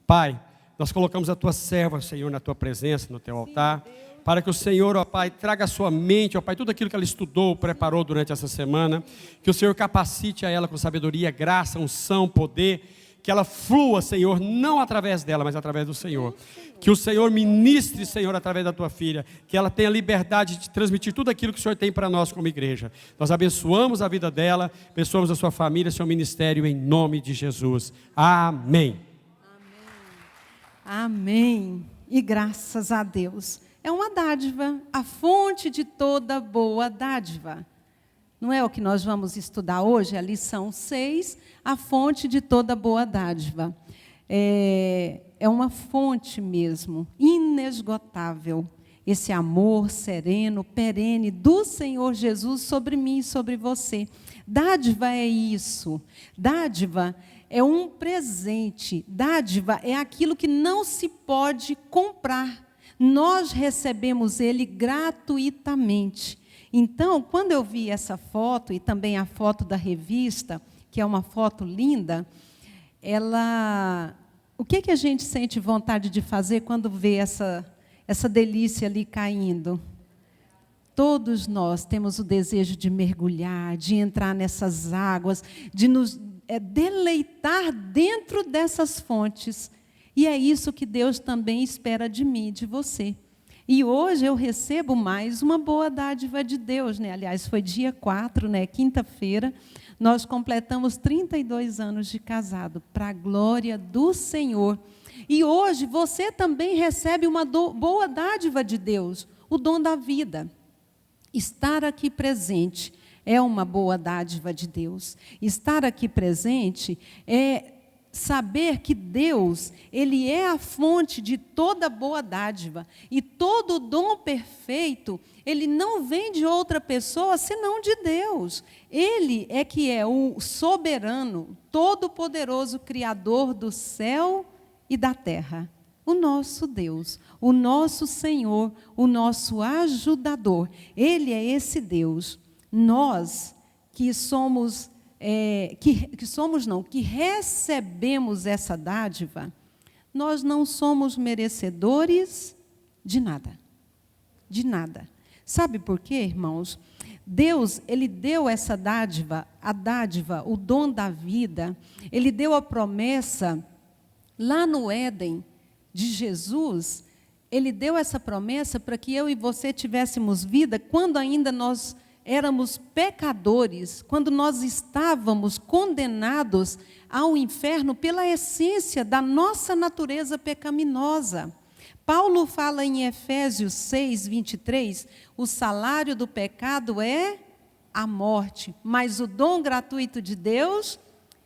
Pai, nós colocamos a Tua serva, Senhor, na Tua presença, no Teu altar, para que o Senhor, ó Pai, traga à sua mente, ó Pai, tudo aquilo que ela estudou, preparou durante essa semana, que o Senhor capacite a ela com sabedoria, graça, unção, poder, que ela flua, Senhor, não através dela, mas através do Senhor. Que o Senhor ministre, Senhor, através da Tua filha, que ela tenha liberdade de transmitir tudo aquilo que o Senhor tem para nós como igreja. Nós abençoamos a vida dela, abençoamos a sua família, seu ministério, em nome de Jesus. Amém. Amém. E graças a Deus. É uma dádiva, a fonte de toda boa dádiva. Não é o que nós vamos estudar hoje, a lição 6, a fonte de toda boa dádiva. É uma fonte mesmo, inesgotável. Esse amor sereno, perene do Senhor Jesus sobre mim e sobre você. Dádiva é isso. Dádiva é um presente. Dádiva é aquilo que não se pode comprar. Nós recebemos ele gratuitamente. Então, quando eu vi essa foto, e também a foto da revista, que é uma foto linda, o que a gente sente vontade de fazer quando vê essa delícia ali caindo? Todos nós temos o desejo de mergulhar, de entrar nessas águas, de nos deleitar dentro dessas fontes. E é isso que Deus também espera de mim e de você. E hoje eu recebo mais uma boa dádiva de Deus, né? Aliás, foi dia 4, né? Quinta-feira, nós completamos 32 anos de casado, para a glória do Senhor. E hoje você também recebe uma boa dádiva de Deus, o dom da vida. Estar aqui presente é uma boa dádiva de Deus. Estar aqui presente é saber que Deus, Ele é a fonte de toda boa dádiva. E todo dom perfeito, ele não vem de outra pessoa, senão de Deus. Ele é que é o soberano, todo-poderoso Criador do céu e da terra. O nosso Deus, o nosso Senhor, o nosso ajudador. Ele é esse Deus. Nós que somos... que recebemos essa dádiva, nós não somos merecedores de nada. De nada. Sabe por quê, irmãos? Deus, Ele deu essa dádiva, o dom da vida, Ele deu a promessa, lá no Éden de Jesus, Ele deu essa promessa para que eu e você tivéssemos vida, quando ainda nós éramos pecadores, quando nós estávamos condenados ao inferno pela essência da nossa natureza pecaminosa. Paulo fala em Efésios 6, 23, o salário do pecado é a morte, mas o dom gratuito de Deus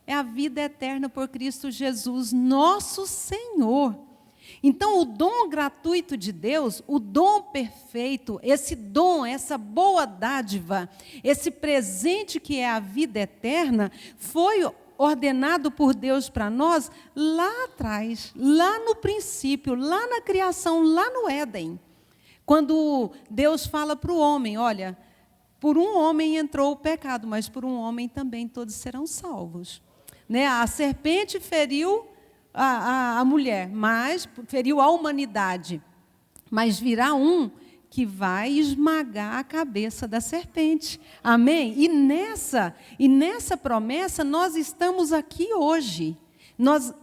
é a vida eterna por Cristo Jesus, nosso Senhor. Então, o dom gratuito de Deus, o dom perfeito, esse dom, essa boa dádiva, esse presente que é a vida eterna, foi ordenado por Deus para nós lá atrás, lá no princípio, lá na criação, lá no Éden. Quando Deus fala para o homem, olha, por um homem entrou o pecado, mas por um homem também todos serão salvos. Né? A serpente feriu a mulher, mas feriu a humanidade. Mas virá um que vai esmagar a cabeça da serpente. Amém? E nessa promessa nós estamos aqui hoje.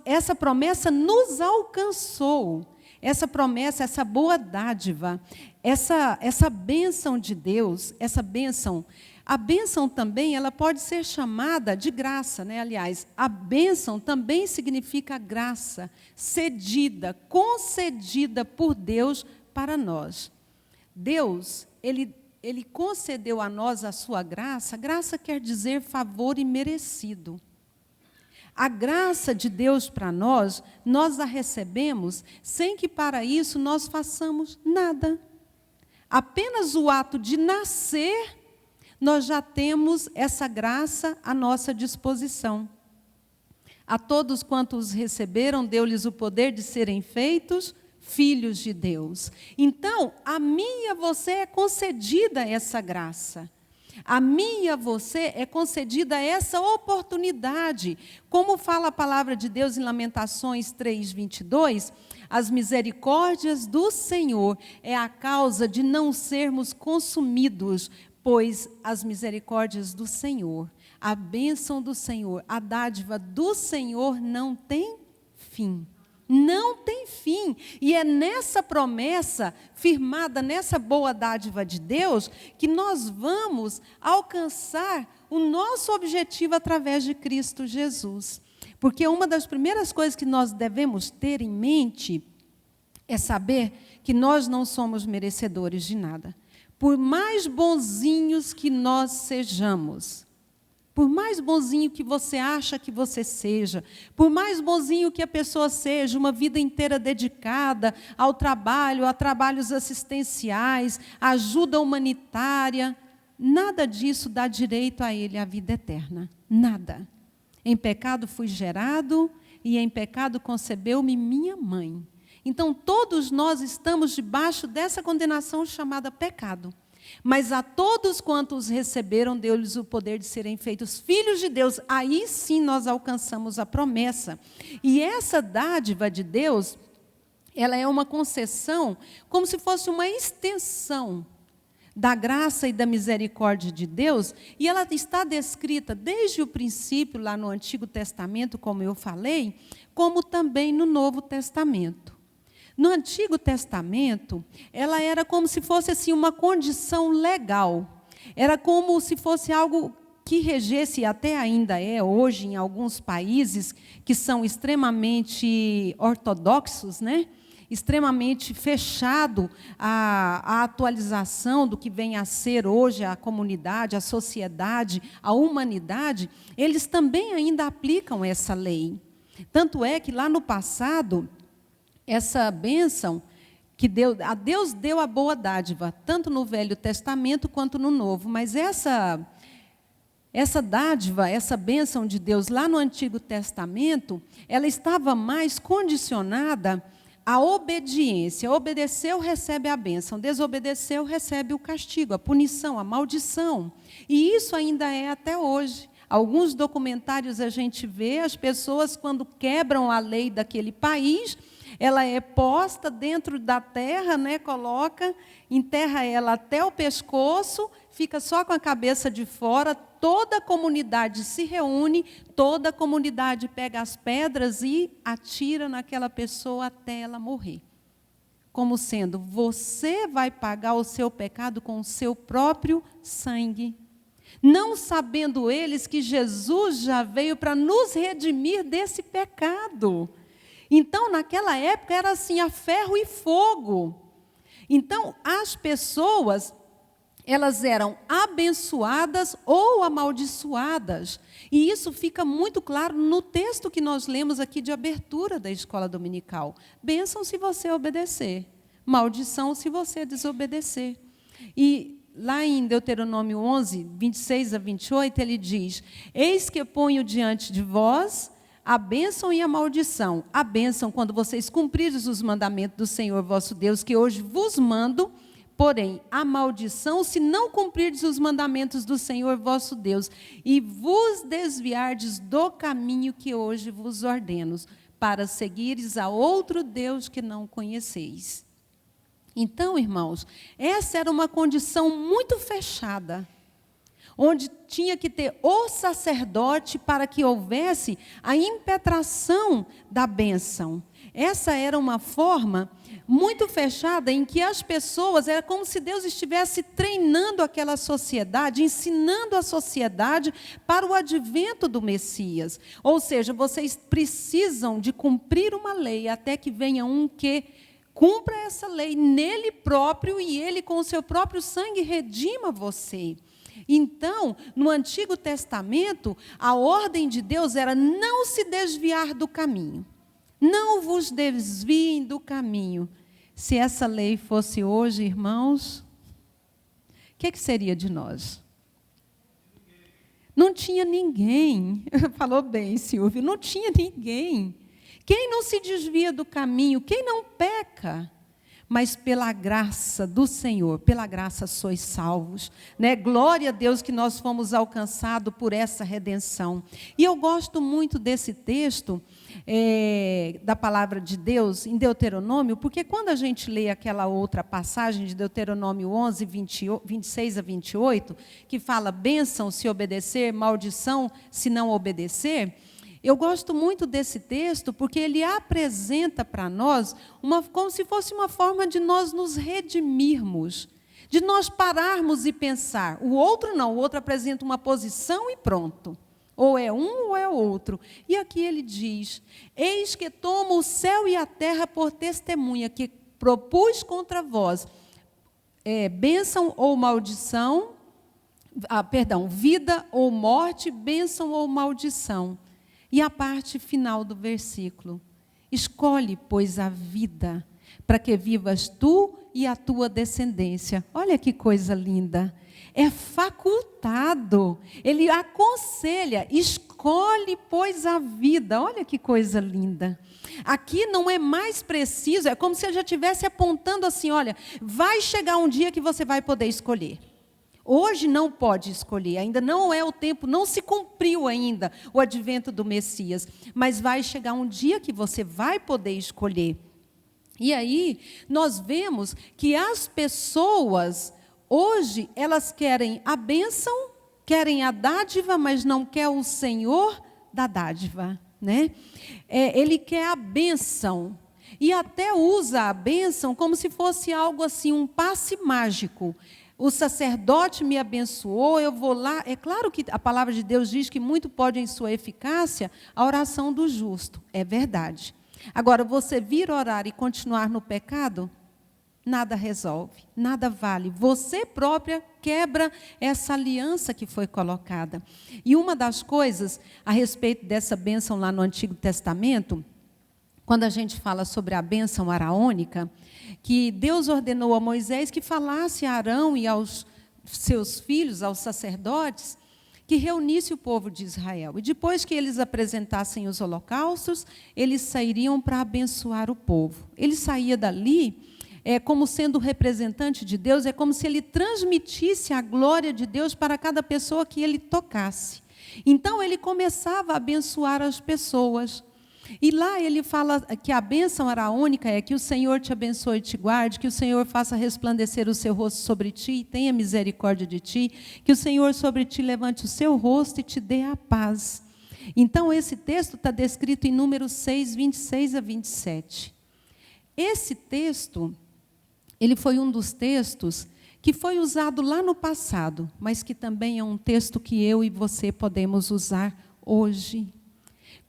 Essa promessa nos alcançou. Essa promessa, essa boa dádiva, essa bênção de Deus, essa bênção. A bênção também, ela pode ser chamada de graça, né? Aliás, a bênção também significa graça, cedida, concedida por Deus para nós. Deus, Ele concedeu a nós a sua graça. Graça quer dizer favor imerecido. A graça de Deus para nós a recebemos sem que para isso nós façamos nada. Apenas o ato de nascer, nós já temos essa graça à nossa disposição. A todos quantos receberam, deu-lhes o poder de serem feitos filhos de Deus. Então, a mim e a você é concedida essa graça. A mim e a você é concedida essa oportunidade. Como fala a palavra de Deus em Lamentações 3:22, as misericórdias do Senhor é a causa de não sermos consumidos, pois as misericórdias do Senhor, a bênção do Senhor, a dádiva do Senhor não tem fim. Não tem fim. E é nessa promessa, firmada nessa boa dádiva de Deus, que nós vamos alcançar o nosso objetivo através de Cristo Jesus. Porque uma das primeiras coisas que nós devemos ter em mente é saber que nós não somos merecedores de nada. Por mais bonzinhos que nós sejamos, por mais bonzinho que você acha que você seja, por mais bonzinho que a pessoa seja, uma vida inteira dedicada ao trabalho, a trabalhos assistenciais, ajuda humanitária, nada disso dá direito a ele à vida eterna. Nada. Em pecado fui gerado e em pecado concebeu-me minha mãe. Então, todos nós estamos debaixo dessa condenação chamada pecado. Mas a todos quantos receberam, deu-lhes o poder de serem feitos filhos de Deus. Aí sim nós alcançamos a promessa. E essa dádiva de Deus, ela é uma concessão, como se fosse uma extensão da graça e da misericórdia de Deus. E ela está descrita desde o princípio, lá no Antigo Testamento, como eu falei, como também no Novo Testamento. No Antigo Testamento, ela era como se fosse assim, uma condição legal. Era como se fosse algo que regesse, até ainda é hoje, em alguns países que são extremamente ortodoxos, né? Extremamente fechado a atualização do que vem a ser hoje a comunidade, a sociedade, a humanidade. Eles também ainda aplicam essa lei. Tanto é que lá no passado, essa bênção que Deus deu a boa dádiva, tanto no Velho Testamento quanto no Novo. Mas essa dádiva, essa bênção de Deus lá no Antigo Testamento, ela estava mais condicionada à obediência. Obedeceu, recebe a bênção. Desobedeceu, recebe o castigo, a punição, a maldição. E isso ainda é até hoje. Alguns documentários a gente vê as pessoas, quando quebram a lei daquele país, ela é posta dentro da terra, né, enterra ela até o pescoço, fica só com a cabeça de fora, toda a comunidade se reúne, toda a comunidade pega as pedras e atira naquela pessoa até ela morrer. Como sendo, você vai pagar o seu pecado com o seu próprio sangue. Não sabendo eles que Jesus já veio para nos redimir desse pecado. Então, naquela época, era assim, a ferro e fogo. Então, as pessoas, elas eram abençoadas ou amaldiçoadas. E isso fica muito claro no texto que nós lemos aqui de abertura da escola dominical. Bênção se você obedecer, maldição se você desobedecer. E lá em Deuteronômio 11, 26 a 28, ele diz: eis que ponho diante de vós a bênção e a maldição. A bênção quando vocês cumprirem os mandamentos do Senhor vosso Deus, que hoje vos mando, porém, a maldição se não cumprirdes os mandamentos do Senhor vosso Deus, e vos desviardes do caminho que hoje vos ordeno, para seguires a outro Deus que não conheceis. Então, irmãos, essa era uma condição muito fechada, onde tinha que ter o sacerdote para que houvesse a impetração da bênção. Essa era uma forma muito fechada em que as pessoas, era como se Deus estivesse treinando aquela sociedade, ensinando a sociedade para o advento do Messias. Ou seja, vocês precisam de cumprir uma lei até que venha um que cumpra essa lei nele próprio e ele com o seu próprio sangue redima você. Então, no Antigo Testamento, a ordem de Deus era não se desviar do caminho. Não vos desviem do caminho. Se essa lei fosse hoje, irmãos, o que seria de nós? Não tinha ninguém. Falou bem, Silvio, não tinha ninguém. Quem não se desvia do caminho? Quem não peca? mas pela graça do Senhor, pela graça sois salvos, né? Glória a Deus que nós fomos alcançados por essa redenção. E eu gosto muito desse texto, da palavra de Deus, em Deuteronômio, porque quando a gente lê aquela outra passagem de Deuteronômio 11, 26 a 28, que fala bênção se obedecer, maldição se não obedecer, eu gosto muito desse texto porque ele apresenta para nós como se fosse uma forma de nós nos redimirmos, de nós pararmos e pensar. O outro não, o outro apresenta uma posição e pronto. Ou é um ou é outro. E aqui ele diz: eis que tomo o céu e a terra por testemunha, que propus contra vós bênção ou maldição, vida ou morte, bênção ou maldição. E a parte final do versículo: escolhe, pois, a vida, para que vivas tu e a tua descendência. Olha que coisa linda. É facultado. Ele aconselha: escolhe, pois, a vida. Olha que coisa linda. Aqui não é mais preciso, é como se ele já estivesse apontando assim: olha, vai chegar um dia que você vai poder escolher. Hoje não pode escolher, ainda não é o tempo, não se cumpriu ainda o advento do Messias, mas vai chegar um dia que você vai poder escolher. E aí nós vemos que as pessoas hoje, elas querem a bênção, querem a dádiva, mas não quer o Senhor da dádiva, né? Ele quer a bênção e até usa a bênção como se fosse algo assim, um passe mágico. O sacerdote me abençoou, eu vou lá. É claro que a palavra de Deus diz que muito pode em sua eficácia a oração do justo. É verdade. Agora, você vir orar e continuar no pecado, nada resolve, nada vale. Você própria quebra essa aliança que foi colocada. E uma das coisas a respeito dessa bênção lá no Antigo Testamento, quando a gente fala sobre a bênção araônica, que Deus ordenou a Moisés que falasse a Arão e aos seus filhos, aos sacerdotes, que reunisse o povo de Israel. E depois que eles apresentassem os holocaustos, eles sairiam para abençoar o povo. Ele saía dali como sendo representante de Deus, é como se ele transmitisse a glória de Deus para cada pessoa que ele tocasse. Então, ele começava a abençoar as pessoas. E lá ele fala que a bênção araônica é que o Senhor te abençoe e te guarde, que o Senhor faça resplandecer o seu rosto sobre ti e tenha misericórdia de ti, que o Senhor sobre ti levante o seu rosto e te dê a paz. Então, esse texto está descrito em Números 6, 26 a 27. Esse texto, ele foi um dos textos que foi usado lá no passado, mas que também é um texto que eu e você podemos usar hoje.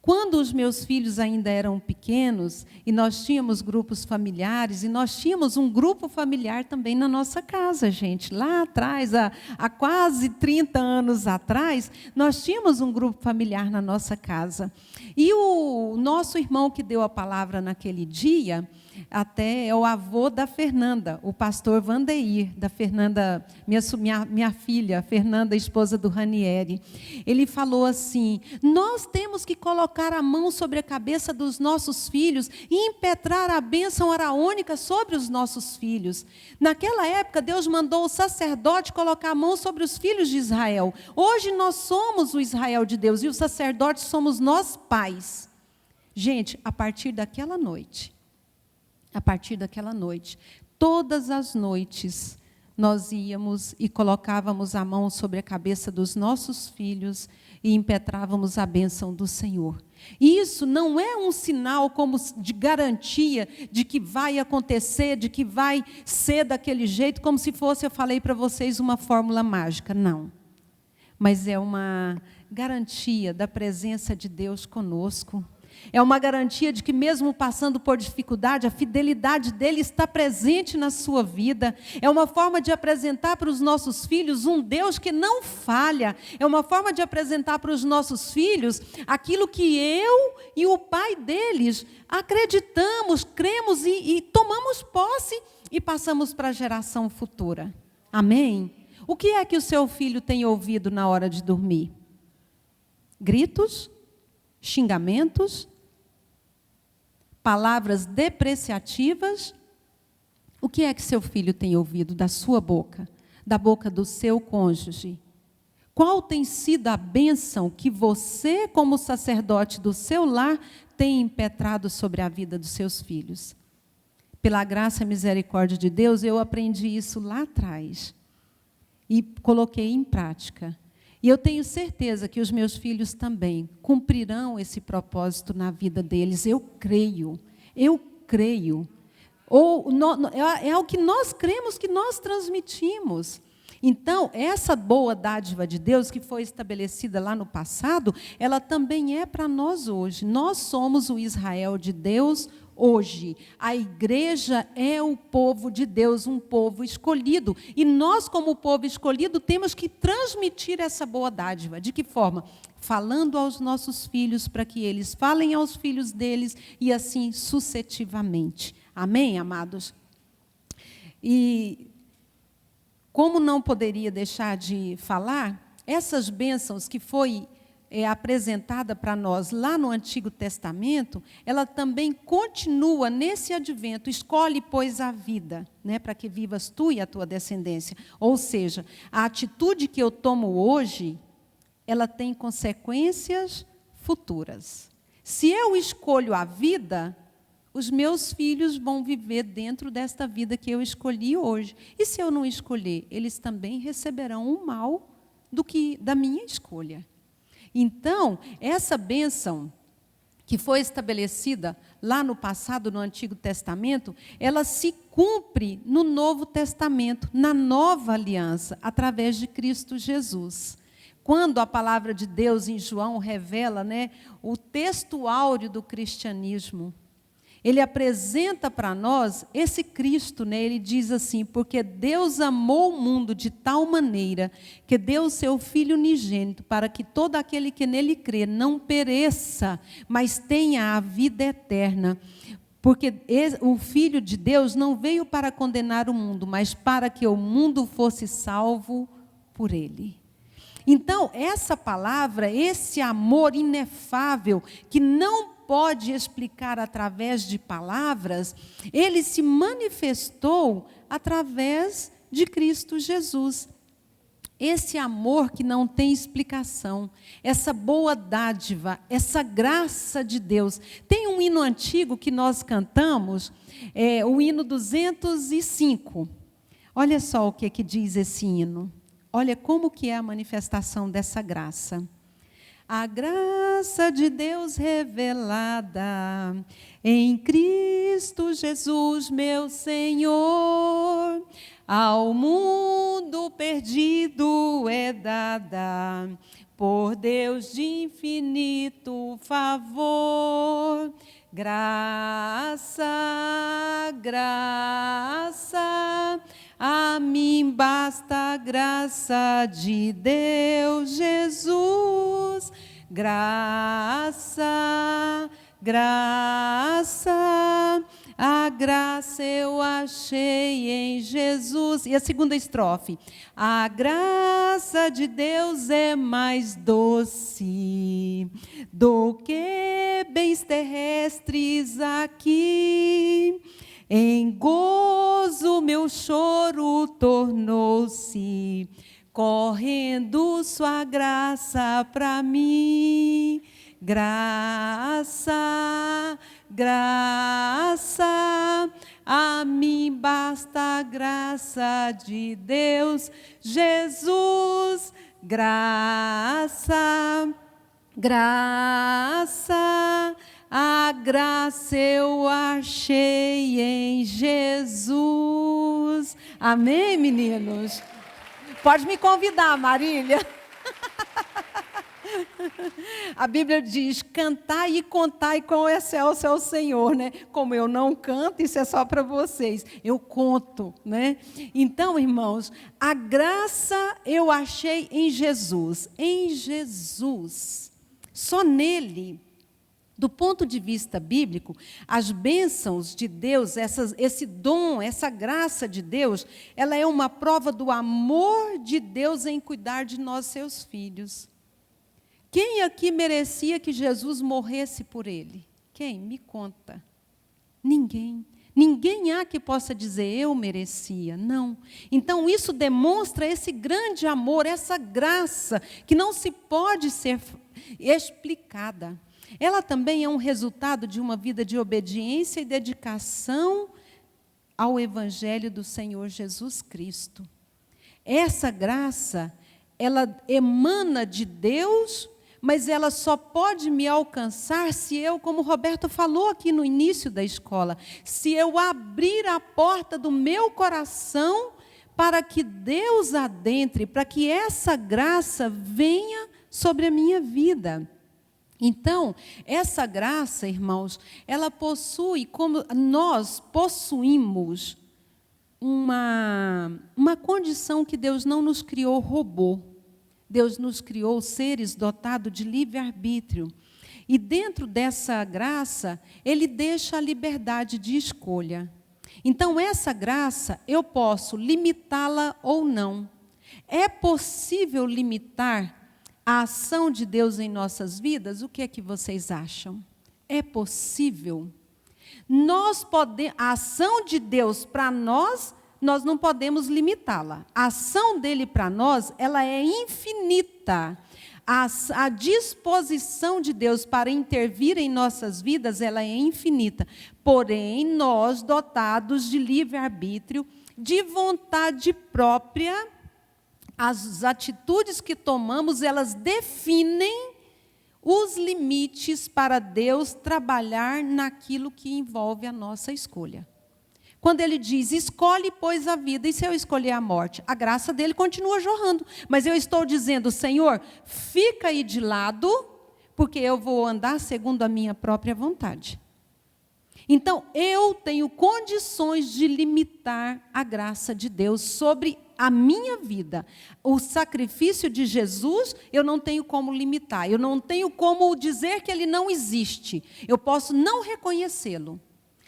Quando os meus filhos ainda eram pequenos, e nós tínhamos grupos familiares, e nós tínhamos um grupo familiar também na nossa casa, gente. Lá atrás, há quase 30 anos atrás, nós tínhamos um grupo familiar na nossa casa. E o nosso irmão que deu a palavra naquele dia, até é o avô da Fernanda, o pastor Vandeir, da Fernanda, minha filha, Fernanda, esposa do Ranieri. Ele falou assim: nós temos que colocar a mão sobre a cabeça dos nossos filhos e impetrar a bênção araônica sobre os nossos filhos. Naquela época, Deus mandou o sacerdote colocar a mão sobre os filhos de Israel. Hoje nós somos o Israel de Deus e os sacerdotes somos nós pais. Gente, a partir daquela noite, todas as noites, nós íamos e colocávamos a mão sobre a cabeça dos nossos filhos e impetrávamos a bênção do Senhor. E isso não é um sinal como de garantia de que vai acontecer, de que vai ser daquele jeito, como se fosse, eu falei para vocês, uma fórmula mágica. Não. Mas é uma garantia da presença de Deus conosco. É uma garantia de que mesmo passando por dificuldade, a fidelidade dele está presente na sua vida. É uma forma de apresentar para os nossos filhos um Deus que não falha. É uma forma de apresentar para os nossos filhos aquilo que eu e o pai deles acreditamos, cremos e tomamos posse e passamos para a geração futura. Amém? O que é que o seu filho tem ouvido na hora de dormir? Gritos? Xingamentos? Palavras depreciativas, O que é que seu filho tem ouvido da sua boca, da boca do seu cônjuge? Qual tem sido a bênção que você, como sacerdote do seu lar, tem impetrado sobre a vida dos seus filhos? Pela graça e misericórdia de Deus, eu aprendi isso lá atrás e coloquei em prática. E eu tenho certeza que os meus filhos também cumprirão esse propósito na vida deles. Eu creio. É o que nós cremos, que nós transmitimos. Então, essa boa dádiva de Deus que foi estabelecida lá no passado, ela também é para nós hoje. Nós somos o Israel de Deus hoje. A igreja é o povo de Deus, um povo escolhido. E nós, como povo escolhido, temos que transmitir essa boa dádiva. De que forma? Falando aos nossos filhos, para que eles falem aos filhos deles, e assim sucessivamente. Amém, amados? E como não poderia deixar de falar, essas bênçãos que foi apresentada para nós lá no Antigo Testamento, ela também continua nesse advento. Escolhe, pois, a vida, né, para que vivas tu e a tua descendência. Ou seja, a atitude que eu tomo hoje, ela tem consequências futuras. Se eu escolho a vida, os meus filhos vão viver dentro desta vida que eu escolhi hoje. E se eu não escolher, eles também receberão o mal da minha escolha. Então, essa bênção que foi estabelecida lá no passado, no Antigo Testamento, ela se cumpre no Novo Testamento, na nova aliança, através de Cristo Jesus. Quando a palavra de Deus em João revela, né, o texto áureo do cristianismo, ele apresenta para nós esse Cristo, né? Ele diz assim: porque Deus amou o mundo de tal maneira que deu o seu Filho unigênito para que todo aquele que nele crê não pereça, mas tenha a vida eterna. Porque o Filho de Deus não veio para condenar o mundo, mas para que o mundo fosse salvo por ele. Então, essa palavra, esse amor inefável, que não pode explicar através de palavras, ele se manifestou através de Cristo Jesus. Esse amor que não tem explicação, essa boa dádiva, essa graça de Deus. Tem um hino antigo que nós cantamos, o hino 205. Olha só o que diz esse hino. Olha como que é a manifestação dessa graça. A graça de Deus revelada em Cristo Jesus, meu Senhor, ao mundo perdido é dada, por Deus de infinito favor. Graça, graça, a mim basta a graça de Deus Jesus. Graça, graça, a graça eu achei em Jesus. E a segunda estrofe. A graça de Deus é mais doce do que bens terrestres aqui. Em gozo meu choro tornou-se, correndo sua graça para mim. Graça, graça, a mim basta a graça de Deus Jesus. Graça, graça, a graça eu achei em Jesus. Amém, meninos? Pode me convidar, Marília. A Bíblia diz: cantai e contai quão excelso é o Senhor, né? Como eu não canto, isso é só para vocês. Eu conto, né? Então, irmãos, a graça eu achei em Jesus. Em Jesus. Só nele. Do ponto de vista bíblico, as bênçãos de Deus, esse dom, essa graça de Deus, ela é uma prova do amor de Deus em cuidar de nós, seus filhos. Quem aqui merecia que Jesus morresse por ele? Quem? Me conta. Ninguém. Ninguém há que possa dizer, eu merecia. Não. Então, isso demonstra esse grande amor, essa graça, que não se pode ser explicada. Ela também é um resultado de uma vida de obediência e dedicação ao Evangelho do Senhor Jesus Cristo. Essa graça, ela emana de Deus, mas ela só pode me alcançar se eu, como o Roberto falou aqui no início da escola, se eu abrir a porta do meu coração para que Deus adentre, para que essa graça venha sobre a minha vida. Então, essa graça, irmãos, ela possui, como nós possuímos, uma condição que Deus não nos criou robô. Deus nos criou seres dotados de livre-arbítrio. E dentro dessa graça, Ele deixa a liberdade de escolha. Então, essa graça, eu posso limitá-la ou não. É possível limitar a ação de Deus em nossas vidas? O que é que vocês acham? É possível? A ação de Deus para nós não podemos limitá-la. A ação dele para nós, ela é infinita. A disposição de Deus para intervir em nossas vidas, ela é infinita. Porém, nós, dotados de livre-arbítrio, de vontade própria, as atitudes que tomamos, elas definem os limites para Deus trabalhar naquilo que envolve a nossa escolha. Quando ele diz, escolhe, pois, a vida, e se eu escolher a morte? A graça dele continua jorrando. Mas eu estou dizendo, Senhor, fica aí de lado, porque eu vou andar segundo a minha própria vontade. Então, eu tenho condições de limitar a graça de Deus sobre a minha vida. O sacrifício de Jesus, eu não tenho como limitar. Eu não tenho como dizer que ele não existe. Eu posso não reconhecê-lo.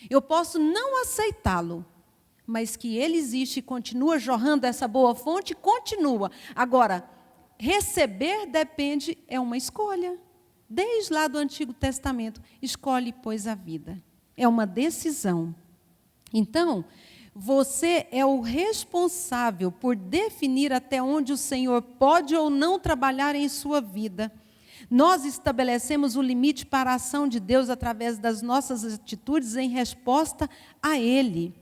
Eu posso não aceitá-lo, mas que ele existe e continua jorrando essa boa fonte, continua. Agora, receber depende, é uma escolha. Desde lá do Antigo Testamento, escolhe, pois, a vida. É uma decisão. Então, você é o responsável por definir até onde o Senhor pode ou não trabalhar em sua vida. Nós estabelecemos o limite para a ação de Deus através das nossas atitudes em resposta a Ele.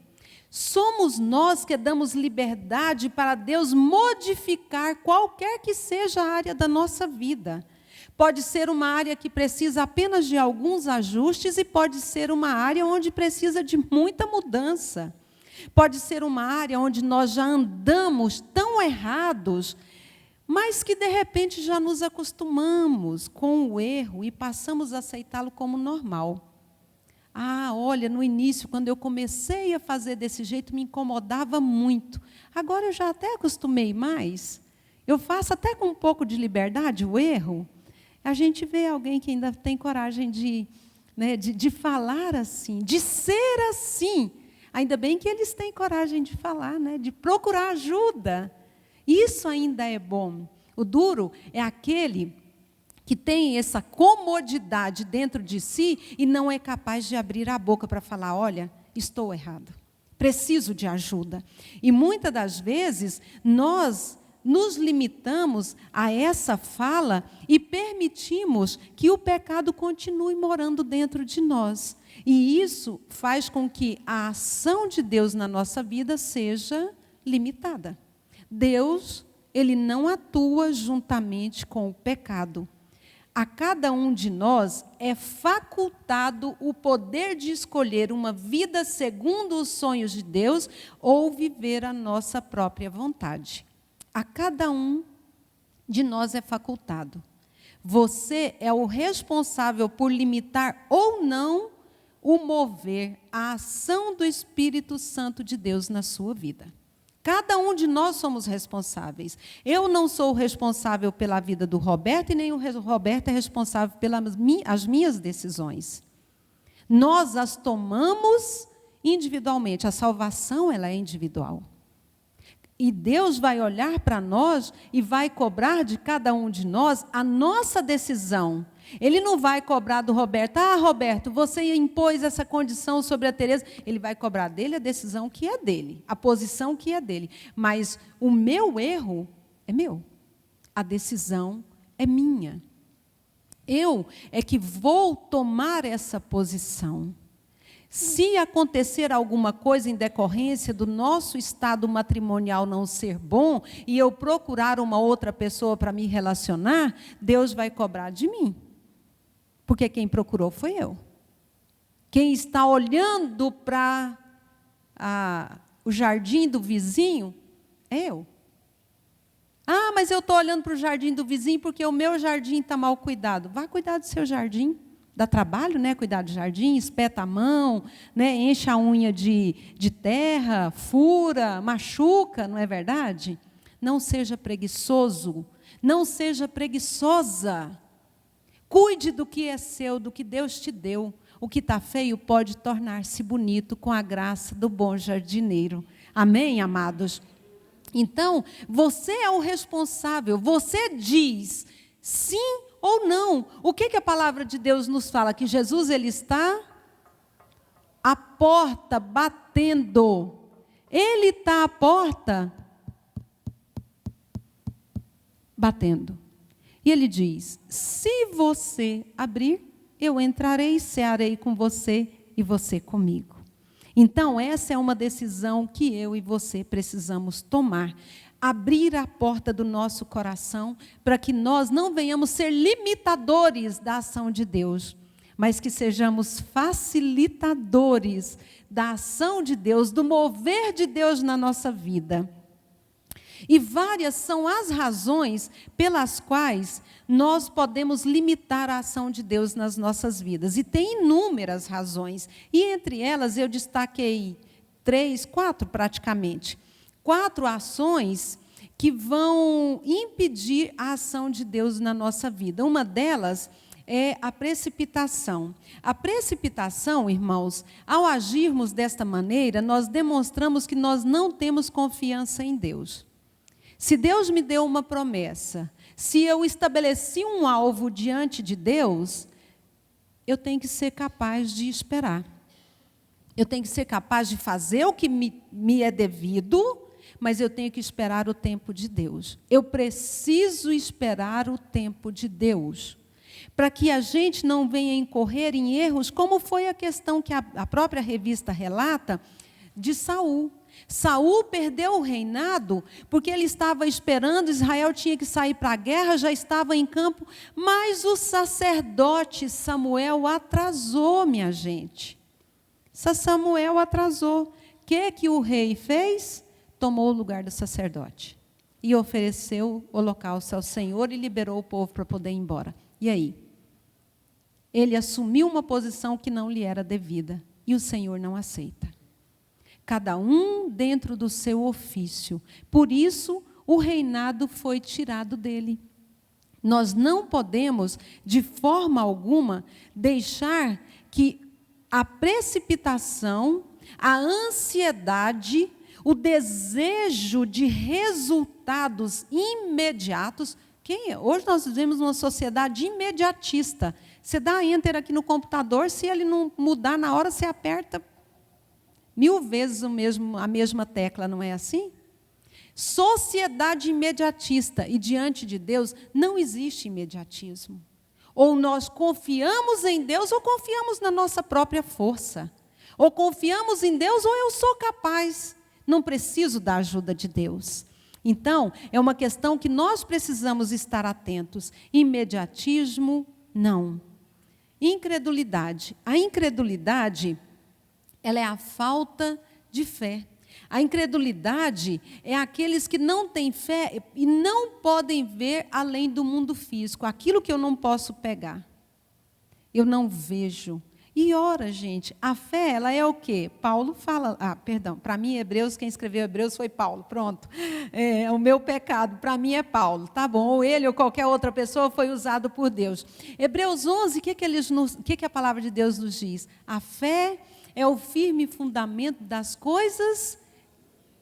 Somos nós que damos liberdade para Deus modificar qualquer que seja a área da nossa vida. Pode ser uma área que precisa apenas de alguns ajustes e pode ser uma área onde precisa de muita mudança. Pode ser uma área onde nós já andamos tão errados, mas que de repente já nos acostumamos com o erro e passamos a aceitá-lo como normal. Ah, olha, no início, quando eu comecei a fazer desse jeito, me incomodava muito. Agora eu já até acostumei mais. Eu faço até com um pouco de liberdade o erro. A gente vê alguém que ainda tem coragem de falar assim, de ser assim. Ainda bem que eles têm coragem de falar, de procurar ajuda. Isso ainda é bom. O duro é aquele que tem essa comodidade dentro de si e não é capaz de abrir a boca para falar, olha, estou errado, preciso de ajuda. E muitas das vezes nós nos limitamos a essa fala e permitimos que o pecado continue morando dentro de nós. E isso faz com que a ação de Deus na nossa vida seja limitada. Deus, ele não atua juntamente com o pecado. A cada um de nós é facultado o poder de escolher uma vida segundo os sonhos de Deus ou viver a nossa própria vontade. A cada um de nós é facultado. Você é o responsável por limitar ou não o mover, a ação do Espírito Santo de Deus na sua vida. Cada um de nós somos responsáveis. Eu não sou responsável pela vida do Roberto e nem o Roberto é responsável pelas minhas decisões. Nós as tomamos individualmente. A salvação, ela é individual. E Deus vai olhar para nós e vai cobrar de cada um de nós a nossa decisão. Ele não vai cobrar do Roberto, Roberto, você impôs essa condição sobre a Tereza. Ele vai cobrar dele a decisão que é dele, a posição que é dele. Mas o meu erro é meu, a decisão é minha. Eu é que vou tomar essa posição. Se acontecer alguma coisa em decorrência do nosso estado matrimonial não ser bom, e eu procurar uma outra pessoa para me relacionar, Deus vai cobrar de mim. Porque quem procurou foi eu. Quem está olhando para o jardim do vizinho é eu. Mas eu estou olhando para o jardim do vizinho porque o meu jardim está mal cuidado. Vá cuidar do seu jardim. Dá trabalho, né? Cuidar do jardim, espeta a mão, né? Enche a unha de terra, fura, machuca, não é verdade? Não seja preguiçoso, não seja preguiçosa. Cuide do que é seu, do que Deus te deu. O que está feio pode tornar-se bonito com a graça do bom jardineiro. Amém, amados? Então, você é o responsável, você diz sim ou não. O que a palavra de Deus nos fala? Que Jesus ele está à porta batendo. Ele está à porta batendo. E ele diz, se você abrir, eu entrarei e cearei com você e você comigo. Então, essa é uma decisão que eu e você precisamos tomar. Abrir a porta do nosso coração para que nós não venhamos ser limitadores da ação de Deus, mas que sejamos facilitadores da ação de Deus, do mover de Deus na nossa vida. E várias são as razões pelas quais nós podemos limitar a ação de Deus nas nossas vidas. E tem inúmeras razões. E entre elas eu destaquei 4 praticamente. 4 ações que vão impedir a ação de Deus na nossa vida. Uma delas é a precipitação. A precipitação, irmãos, ao agirmos desta maneira, nós demonstramos que nós não temos confiança em Deus. Se Deus me deu uma promessa, se eu estabeleci um alvo diante de Deus, eu tenho que ser capaz de esperar. Eu tenho que ser capaz de fazer o que me é devido, mas eu tenho que esperar o tempo de Deus. Eu preciso esperar o tempo de Deus, para que a gente não venha incorrer em erros, como foi a questão que a própria revista relata de Saul. Saul perdeu o reinado porque ele estava esperando, Israel tinha que sair para a guerra, já estava em campo, mas o sacerdote Samuel atrasou, minha gente. Samuel atrasou. O que o rei fez? Tomou o lugar do sacerdote e ofereceu o holocausto ao Senhor e liberou o povo para poder ir embora. E aí? Ele assumiu uma posição que não lhe era devida e o Senhor não aceita. Cada um dentro do seu ofício. Por isso, o reinado foi tirado dele. Nós não podemos, de forma alguma, deixar que a precipitação, a ansiedade, o desejo de resultados imediatos. Hoje nós vivemos numa sociedade imediatista. Você dá enter aqui no computador, se ele não mudar na hora, você aperta 1000 vezes a mesma tecla, não é assim? Sociedade imediatista, e diante de Deus não existe imediatismo. Ou nós confiamos em Deus, ou confiamos na nossa própria força. Ou confiamos em Deus, ou eu sou capaz. Não preciso da ajuda de Deus. Então, é uma questão que nós precisamos estar atentos. Imediatismo, não. Incredulidade. A incredulidade, ela é a falta de fé. A incredulidade é aqueles que não têm fé e não podem ver além do mundo físico. Aquilo que eu não posso pegar, eu não vejo. E ora, gente, a fé, ela é o quê? Paulo fala, para mim, Hebreus, quem escreveu Hebreus foi Paulo, pronto. O meu pecado, para mim é Paulo, tá bom? Ou ele ou qualquer outra pessoa foi usado por Deus. Hebreus 11, o que a palavra de Deus nos diz? A fé é o firme fundamento das coisas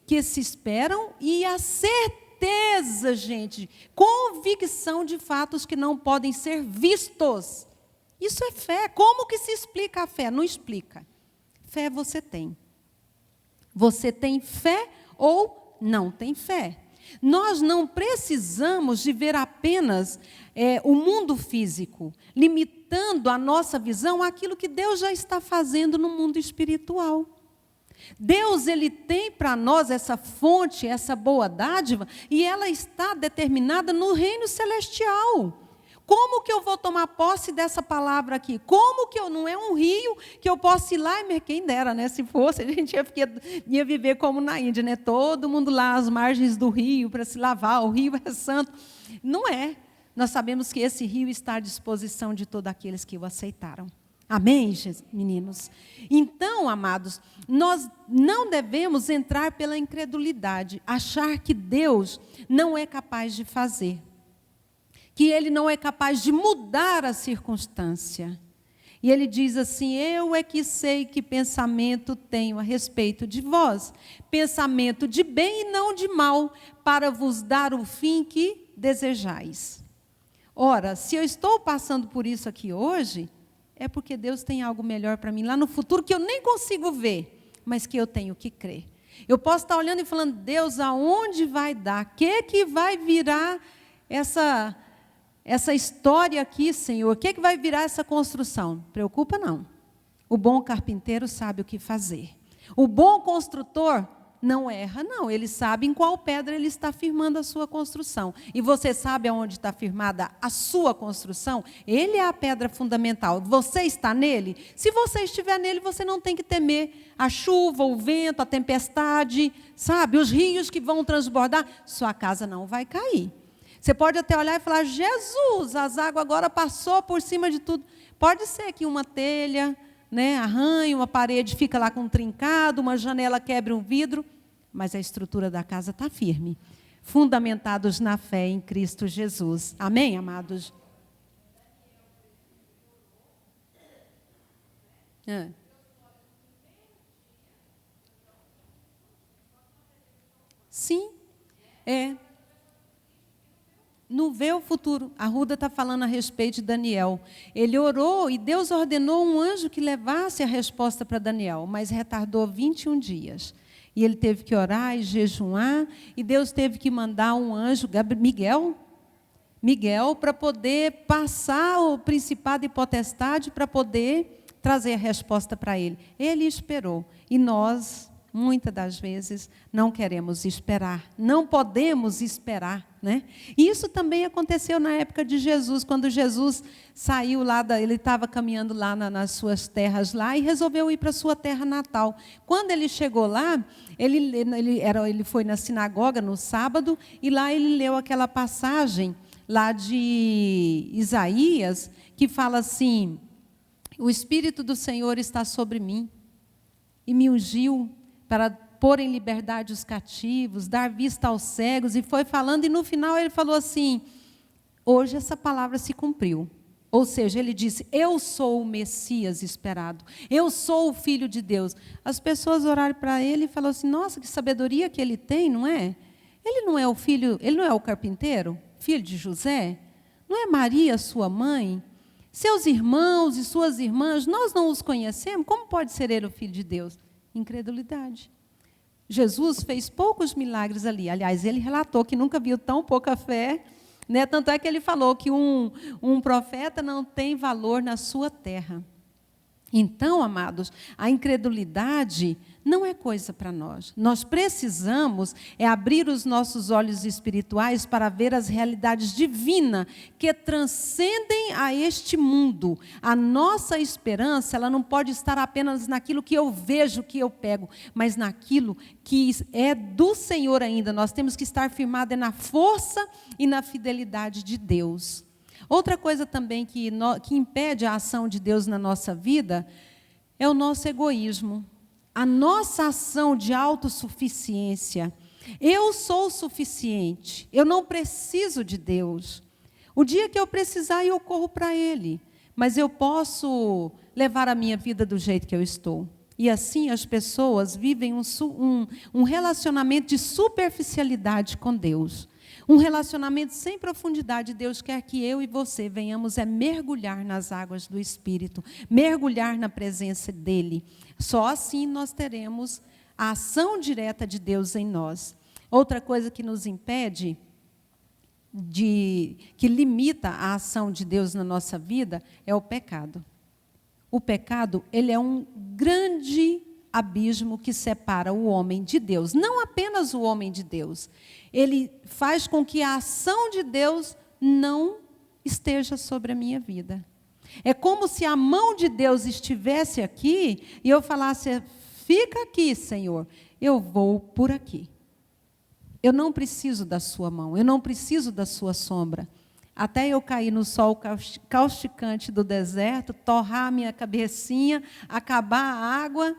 que se esperam e a certeza, gente, convicção de fatos que não podem ser vistos. Isso é fé. Como que se explica a fé? Não explica. Fé você tem. Você tem fé ou não tem fé. Nós não precisamos de ver apenas o mundo físico, limitando a nossa visão àquilo que Deus já está fazendo no mundo espiritual. Deus, Ele tem para nós essa fonte, essa boa dádiva, e ela está determinada no reino celestial. Como que eu vou tomar posse dessa palavra aqui? Como que não é um rio que eu posso ir lá e quem dera, né? Se fosse, a gente ia viver como na Índia, né? Todo mundo lá às margens do rio para se lavar, o rio é santo. Não é. Nós sabemos que esse rio está à disposição de todos aqueles que o aceitaram. Amém, meninos? Então, amados, nós não devemos entrar pela incredulidade, achar que Deus não é capaz de fazer, que Ele não é capaz de mudar a circunstância. E Ele diz assim: eu é que sei que pensamento tenho a respeito de vós, pensamento de bem e não de mal, para vos dar o fim que desejais. Ora, se eu estou passando por isso aqui hoje, é porque Deus tem algo melhor para mim lá no futuro que eu nem consigo ver, mas que eu tenho que crer. Eu posso estar olhando e falando: Deus, aonde vai dar? O que vai virar essa história aqui, Senhor? O que vai virar essa construção? Preocupa não. O bom carpinteiro sabe o que fazer. O bom construtor não erra, não. Ele sabe em qual pedra ele está firmando a sua construção. E você sabe aonde está firmada a sua construção? Ele é a pedra fundamental. Você está nele? Se você estiver nele, você não tem que temer a chuva, o vento, a tempestade, sabe? Os rios que vão transbordar. Sua casa não vai cair. Você pode até olhar e falar: Jesus, as águas agora passou por cima de tudo. Pode ser que uma telha, né, arranhe, uma parede fica lá com um trincado, uma janela quebre um vidro, mas a estrutura da casa está firme, fundamentados na fé em Cristo Jesus. Amém, amados? Sim, não vê o futuro. A Ruda está falando a respeito de Daniel. Ele orou e Deus ordenou um anjo que levasse a resposta para Daniel, mas retardou 21 dias. E ele teve que orar e jejuar, e Deus teve que mandar um anjo, Miguel, para poder passar o principado e potestade, para poder trazer a resposta para ele. Ele esperou. E nós, muitas das vezes, não queremos esperar, não podemos esperar, né? E isso também aconteceu na época de Jesus, quando Jesus saiu lá, ele estava caminhando lá nas suas terras lá e resolveu ir para a sua terra natal. Quando ele chegou lá, ele foi na sinagoga no sábado e lá ele leu aquela passagem lá de Isaías, que fala assim: o Espírito do Senhor está sobre mim e me ungiu para pôr em liberdade os cativos, dar vista aos cegos, e foi falando, e no final ele falou assim: hoje essa palavra se cumpriu. Ou seja, ele disse: eu sou o Messias esperado, eu sou o Filho de Deus. As pessoas oraram para ele e falaram assim: nossa, que sabedoria que ele tem, não é? Ele não é o filho, ele não é o carpinteiro, filho de José? Não é Maria, sua mãe? Seus irmãos e suas irmãs, nós não os conhecemos? Como pode ser ele o Filho de Deus? Incredulidade. Jesus fez poucos milagres ali. Aliás, ele relatou que nunca viu tão pouca fé, né? Tanto é que ele falou que um profeta não tem valor na sua terra. Então, amados, a incredulidade não é coisa para nós. Nós precisamos abrir os nossos olhos espirituais para ver as realidades divinas que transcendem a este mundo. A nossa esperança, ela não pode estar apenas naquilo que eu vejo, que eu pego, mas naquilo que é do Senhor ainda. Nós temos que estar firmados na força e na fidelidade de Deus. Outra coisa também que impede a ação de Deus na nossa vida é o nosso egoísmo. A nossa ação de autossuficiência. Eu sou suficiente. Eu não preciso de Deus. O dia que eu precisar, eu corro para Ele. Mas eu posso levar a minha vida do jeito que eu estou. E assim as pessoas vivem um relacionamento de superficialidade com Deus. Um relacionamento sem profundidade. Deus quer que eu e você venhamos mergulhar nas águas do Espírito, mergulhar na presença dEle. Só assim nós teremos a ação direta de Deus em nós. Outra coisa que nos impede, que limita a ação de Deus na nossa vida, é o pecado. O pecado, ele é um grande abismo que separa o homem de Deus. Não apenas o homem de Deus. Ele faz com que a ação de Deus não esteja sobre a minha vida. É como se a mão de Deus estivesse aqui e eu falasse: fica aqui, Senhor, eu vou por aqui. Eu não preciso da sua mão, eu não preciso da sua sombra. Até eu cair no sol causticante do deserto, torrar a minha cabecinha, acabar a água,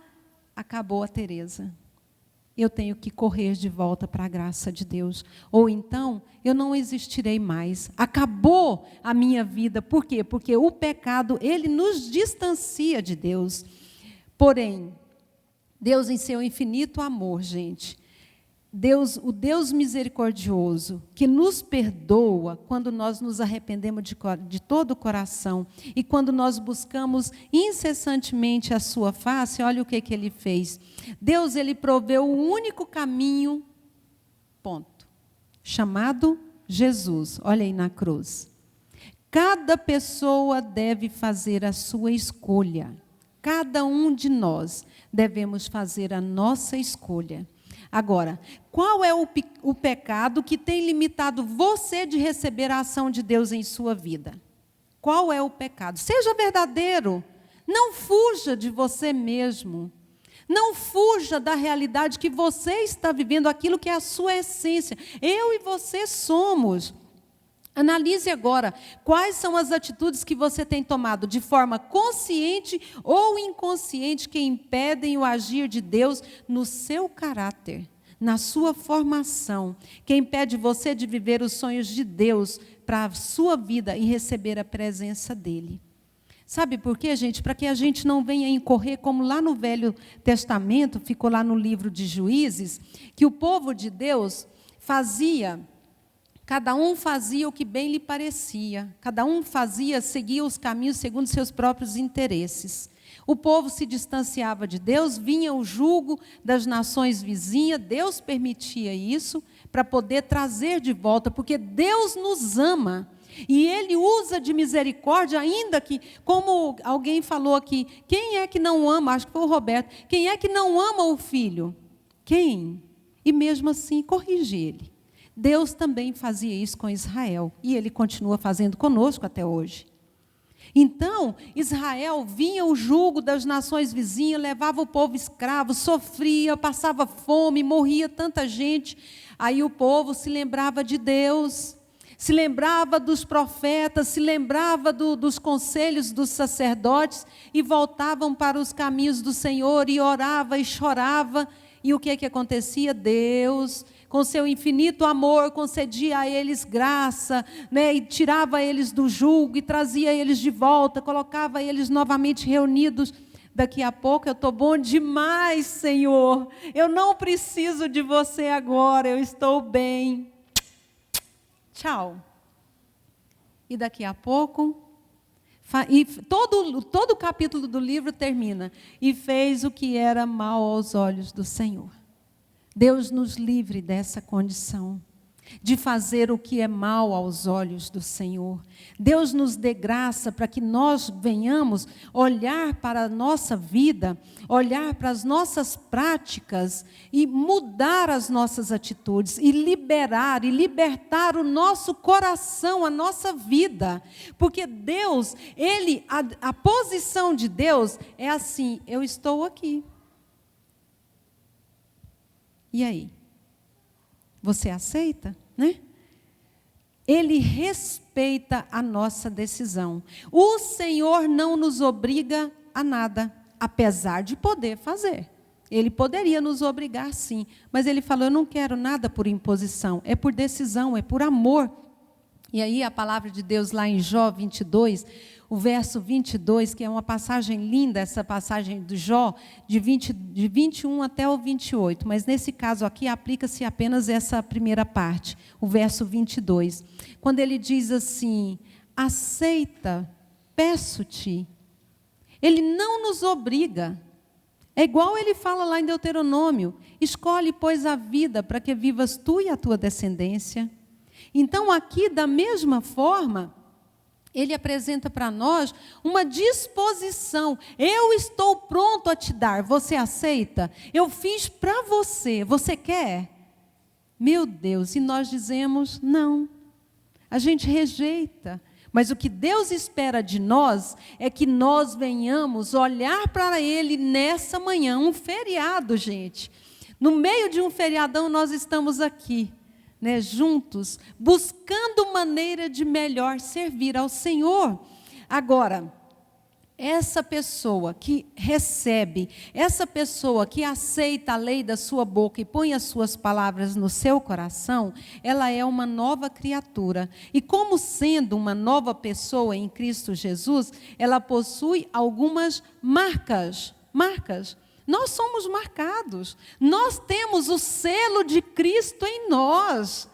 acabou a Teresa. Eu tenho que correr de volta para a graça de Deus. Ou então, eu não existirei mais. Acabou a minha vida. Por quê? Porque o pecado, ele nos distancia de Deus. Porém, Deus, em seu infinito amor, gente, o Deus misericordioso, que nos perdoa quando nós nos arrependemos de todo o coração e quando nós buscamos incessantemente a sua face, olha o que Ele fez. Deus, Ele proveu o único caminho, ponto, chamado Jesus, olha aí na cruz. Cada pessoa deve fazer a sua escolha. Cada um de nós devemos fazer a nossa escolha. Agora, qual é o pecado que tem limitado você de receber a ação de Deus em sua vida? Qual é o pecado? Seja verdadeiro. Não fuja de você mesmo. Não fuja da realidade que você está vivendo, aquilo que é a sua essência. Eu e você somos. Analise agora quais são as atitudes que você tem tomado de forma consciente ou inconsciente que impedem o agir de Deus no seu caráter, na sua formação, que impede você de viver os sonhos de Deus para a sua vida e receber a presença dEle. Sabe por quê, gente? Para que a gente não venha incorrer, como lá no Velho Testamento, ficou lá no livro de Juízes, que o povo de Deus fazia... Cada um fazia o que bem lhe parecia. Cada um seguia os caminhos segundo seus próprios interesses. O povo se distanciava de Deus, vinha o jugo das nações vizinhas, Deus permitia isso para poder trazer de volta, porque Deus nos ama. E Ele usa de misericórdia, ainda que, como alguém falou aqui, quem é que não ama? Acho que foi o Roberto. Quem é que não ama o filho? Quem? E mesmo assim corrige ele. Deus também fazia isso com Israel, e Ele continua fazendo conosco até hoje. Então, Israel vinha o jugo das nações vizinhas, levava o povo escravo, sofria, passava fome, morria tanta gente. Aí o povo se lembrava de Deus, se lembrava dos profetas, se lembrava dos conselhos dos sacerdotes, e voltavam para os caminhos do Senhor, e orava e chorava. E o que acontecia? Deus, com seu infinito amor, concedia a eles graça, né, e tirava eles do jugo, e trazia eles de volta, colocava eles novamente reunidos. Daqui a pouco, eu estou bom demais, Senhor, eu não preciso de você agora, eu estou bem. Tchau. E daqui a pouco, e todo o capítulo do livro termina, e fez o que era mal aos olhos do Senhor. Deus nos livre dessa condição, de fazer o que é mal aos olhos do Senhor. Deus nos dê graça para que nós venhamos olhar para a nossa vida, olhar para as nossas práticas e mudar as nossas atitudes e libertar o nosso coração, a nossa vida. Porque Deus, a posição de Deus é assim: eu estou aqui. E aí? Você aceita, né? Ele respeita a nossa decisão. O Senhor não nos obriga a nada, apesar de poder fazer. Ele poderia nos obrigar, sim, mas Ele falou: eu não quero nada por imposição, é por decisão, é por amor. E aí a palavra de Deus lá em Jó 22, o verso 22, que é uma passagem linda, essa passagem do Jó, de 21 até o 28. Mas nesse caso aqui, aplica-se apenas essa primeira parte, o verso 22. Quando ele diz assim, aceita, peço-te. Ele não nos obriga. É igual ele fala lá em Deuteronômio, escolhe, pois, a vida para que vivas tu e a tua descendência. Então, aqui, da mesma forma, ele apresenta para nós uma disposição. Eu estou pronto a te dar, você aceita? Eu fiz para você, você quer? Meu Deus, e nós dizemos não. A gente rejeita. Mas o que Deus espera de nós é que nós venhamos olhar para Ele nessa manhã, um feriado, gente. No meio de um feriadão, nós estamos aqui, né, juntos, buscando maneira de melhor servir ao Senhor. Agora, essa pessoa que recebe, essa pessoa que aceita a lei da sua boca e põe as suas palavras no seu coração, ela é uma nova criatura. E como sendo uma nova pessoa em Cristo Jesus, ela possui algumas marcas. Nós somos marcados. Nós temos o selo de Cristo em nós.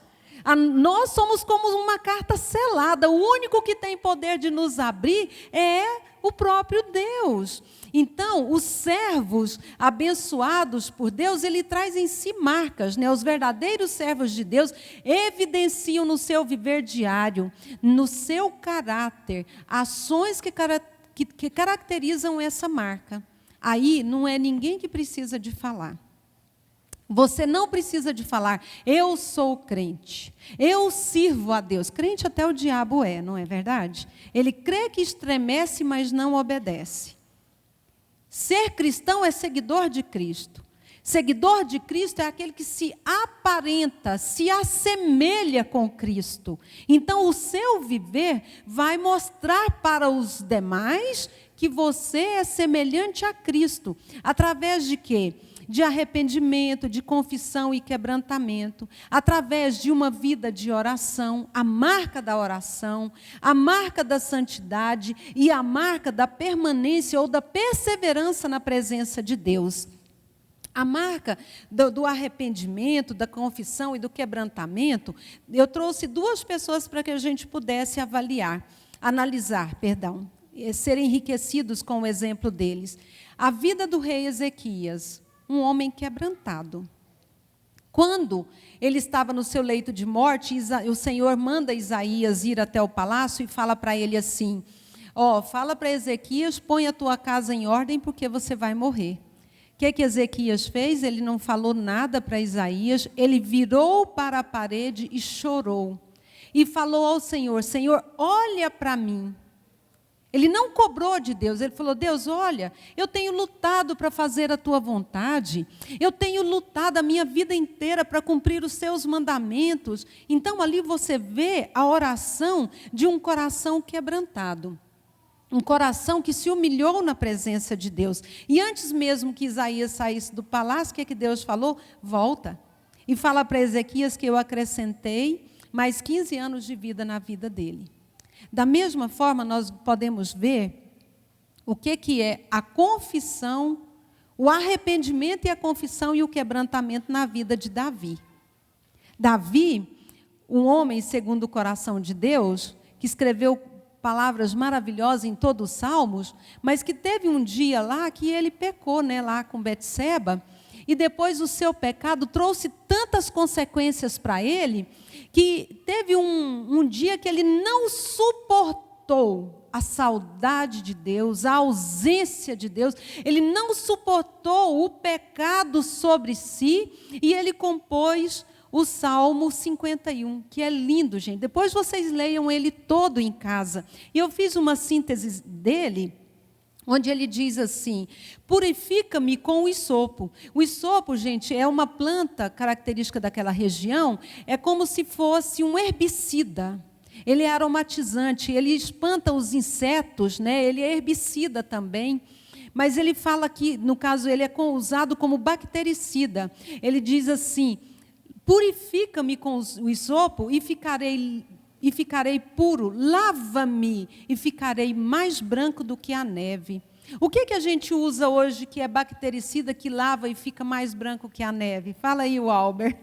Nós somos como uma carta selada. O único que tem poder de nos abrir é o próprio Deus. Então, os servos abençoados por Deus, ele traz em si marcas, né? Os verdadeiros servos de Deus evidenciam no seu viver diário, no seu caráter, ações que caracterizam essa marca. Aí não é ninguém que precisa de falar. Você não precisa de falar, eu sou crente, eu sirvo a Deus. Crente até o diabo é, não é verdade? Ele crê que estremece, mas não obedece. Ser cristão é seguidor de Cristo. Seguidor de Cristo é aquele que se aparenta, se assemelha com Cristo. Então, o seu viver vai mostrar para os demais que você é semelhante a Cristo. Através de quê? De arrependimento, de confissão e quebrantamento, através de uma vida de oração, a marca da oração, a marca da santidade e a marca da permanência ou da perseverança na presença de Deus. A marca do arrependimento, da confissão e do quebrantamento, eu trouxe duas pessoas para que a gente pudesse analisar, ser enriquecidos com o exemplo deles. A vida do rei Ezequias, um homem quebrantado. Quando ele estava no seu leito de morte, o Senhor manda Isaías ir até o palácio e fala para ele assim, fala para Ezequias, põe a tua casa em ordem porque você vai morrer. O que Ezequias fez? Ele não falou nada para Isaías, ele virou para a parede e chorou. E falou ao Senhor, Senhor, olha para mim. Ele não cobrou de Deus, ele falou, Deus, olha, eu tenho lutado para fazer a tua vontade, eu tenho lutado a minha vida inteira para cumprir os seus mandamentos. Então ali você vê a oração de um coração quebrantado, um coração que se humilhou na presença de Deus. E antes mesmo que Isaías saísse do palácio, o que Deus falou? Volta e fala para Ezequias que eu acrescentei mais 15 anos de vida na vida dele. Da mesma forma, nós podemos ver o que é a confissão, o arrependimento e a confissão e o quebrantamento na vida de Davi. Davi, um homem segundo o coração de Deus, que escreveu palavras maravilhosas em todos os salmos, mas que teve um dia lá que ele pecou, né, lá com Betseba, e depois o seu pecado trouxe tantas consequências para ele, que teve um dia que ele não suportou a saudade de Deus, a ausência de Deus, ele não suportou o pecado sobre si, e ele compôs o Salmo 51, que é lindo, gente. Depois vocês leiam ele todo em casa. E eu fiz uma síntese dele, onde ele diz assim, purifica-me com o hisopo. O hisopo, gente, é uma planta característica daquela região, é como se fosse um herbicida. Ele é aromatizante, ele espanta os insetos, né? Ele é herbicida também. Mas ele fala que, no caso, ele é usado como bactericida. Ele diz assim, purifica-me com o hisopo e ficarei e ficarei puro, lava-me e ficarei mais branco do que a neve. O que a gente usa hoje que é bactericida, que lava e fica mais branco que a neve? Fala aí, Albert.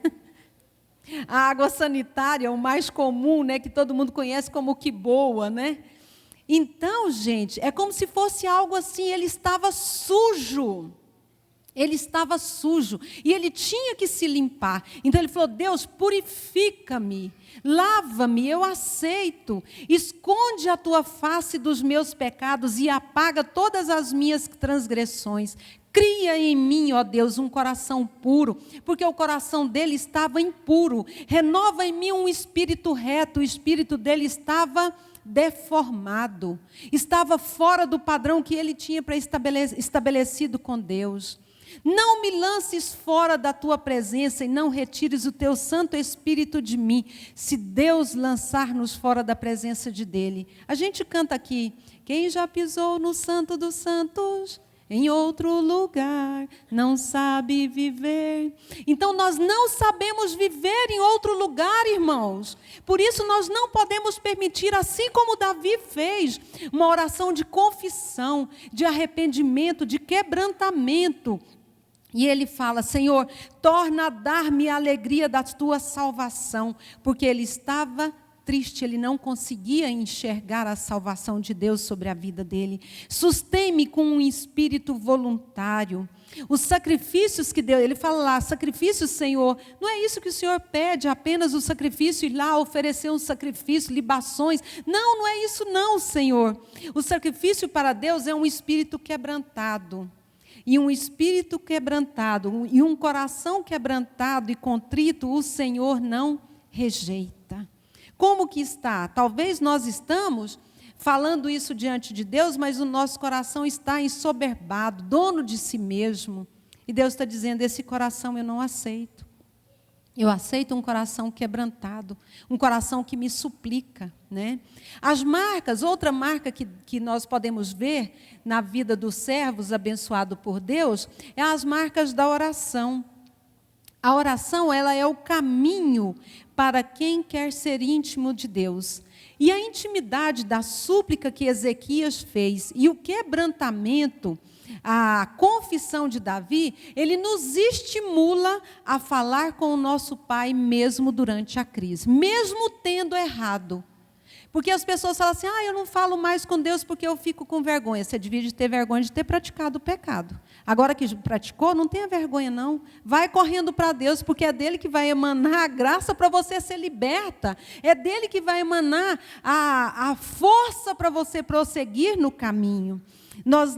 A água sanitária, o mais comum, né, que todo mundo conhece como que boa, né? Então, gente, é como se fosse algo assim, ele estava sujo. Ele estava sujo e ele tinha que se limpar. Então ele falou: Deus, purifica-me, lava-me, eu aceito. Esconde a tua face dos meus pecados e apaga todas as minhas transgressões. Cria em mim, ó Deus, um coração puro, porque o coração dele estava impuro. Renova em mim um espírito reto, o espírito dele estava deformado. Estava fora do padrão que ele tinha estabelecido com Deus. Não me lances fora da tua presença e não retires o teu Santo Espírito de mim, se Deus lançar-nos fora da presença dele. A gente canta aqui: quem já pisou no Santo dos Santos, em outro lugar, não sabe viver. Então nós não sabemos viver em outro lugar, irmãos. Por isso nós não podemos permitir, assim como Davi fez, uma oração de confissão, de arrependimento, de quebrantamento. E ele fala: Senhor, torna a dar-me a alegria da tua salvação, porque ele estava triste, ele não conseguia enxergar a salvação de Deus sobre a vida dele. Sustém-me com um espírito voluntário. Os sacrifícios que Deus, ele fala lá, sacrifício, Senhor, não é isso que o Senhor pede, apenas o sacrifício, ir lá oferecer um sacrifício, libações. Não, não é isso não, Senhor. O sacrifício para Deus é um espírito quebrantado. E um espírito quebrantado, e um coração quebrantado e contrito, o Senhor não rejeita. Como que está? Talvez nós estamos falando isso diante de Deus, mas o nosso coração está ensoberbado, dono de si mesmo. E Deus está dizendo: esse coração eu não aceito. Eu aceito um coração quebrantado, um coração que me suplica, né? As marcas, outra marca que nós podemos ver na vida dos servos abençoados por Deus, é as marcas da oração. A oração, ela é o caminho para quem quer ser íntimo de Deus. E a intimidade da súplica que Ezequias fez e o quebrantamento, a confissão de Davi, ele nos estimula a falar com o nosso Pai mesmo durante a crise, mesmo tendo errado. Porque as pessoas falam assim: eu não falo mais com Deus porque eu fico com vergonha. Você devia ter vergonha de ter praticado o pecado. Agora que praticou, não tenha vergonha não. Vai correndo para Deus, porque é dele que vai emanar a graça para você ser liberta. É dele que vai emanar a força para você prosseguir no caminho. Nós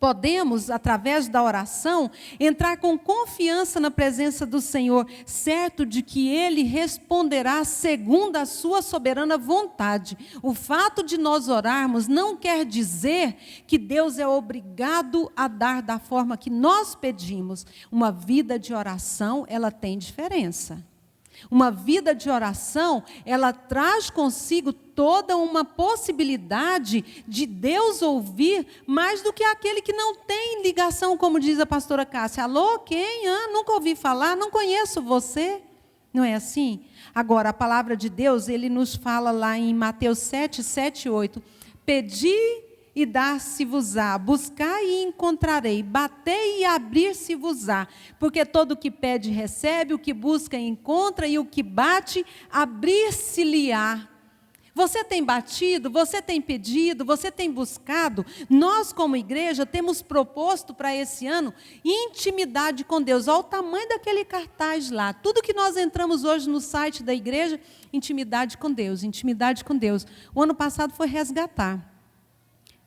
podemos, através da oração, entrar com confiança na presença do Senhor, certo de que Ele responderá segundo a sua soberana vontade. O fato de nós orarmos não quer dizer que Deus é obrigado a dar da forma que nós pedimos. Uma vida de oração, ela tem diferença. Uma vida de oração, ela traz consigo toda uma possibilidade de Deus ouvir mais do que aquele que não tem ligação, como diz a pastora Cássia. Alô, quem? Nunca ouvi falar, não conheço você. Não é assim? Agora, a palavra de Deus, ele nos fala lá em Mateus 7, 7 e 8. Pedi e dar-se-vos-á, buscai e encontrarei, batei e abrir-se-vos-á, porque todo o que pede recebe, o que busca encontra, e o que bate, abrir-se-lhe-á. Você tem batido, você tem pedido, você tem buscado. Nós, como igreja, temos proposto para esse ano intimidade com Deus. Olha o tamanho daquele cartaz lá. Tudo que nós entramos hoje no site da igreja, intimidade com Deus, intimidade com Deus. O ano passado foi resgatar.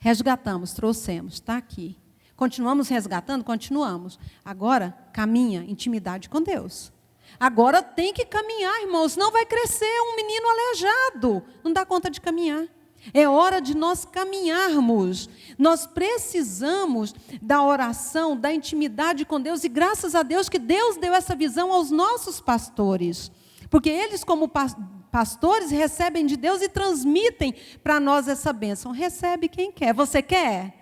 Resgatamos, trouxemos, está aqui. Continuamos resgatando? Continuamos. Agora, caminha, intimidade com Deus. Agora tem que caminhar, irmãos, senão vai crescer um menino aleijado. Não dá conta de caminhar. É hora de nós caminharmos. Nós precisamos da oração, da intimidade com Deus. E graças a Deus que Deus deu essa visão aos nossos pastores. Porque eles, como pastores, recebem de Deus e transmitem para nós essa bênção. Recebe quem quer. Você quer?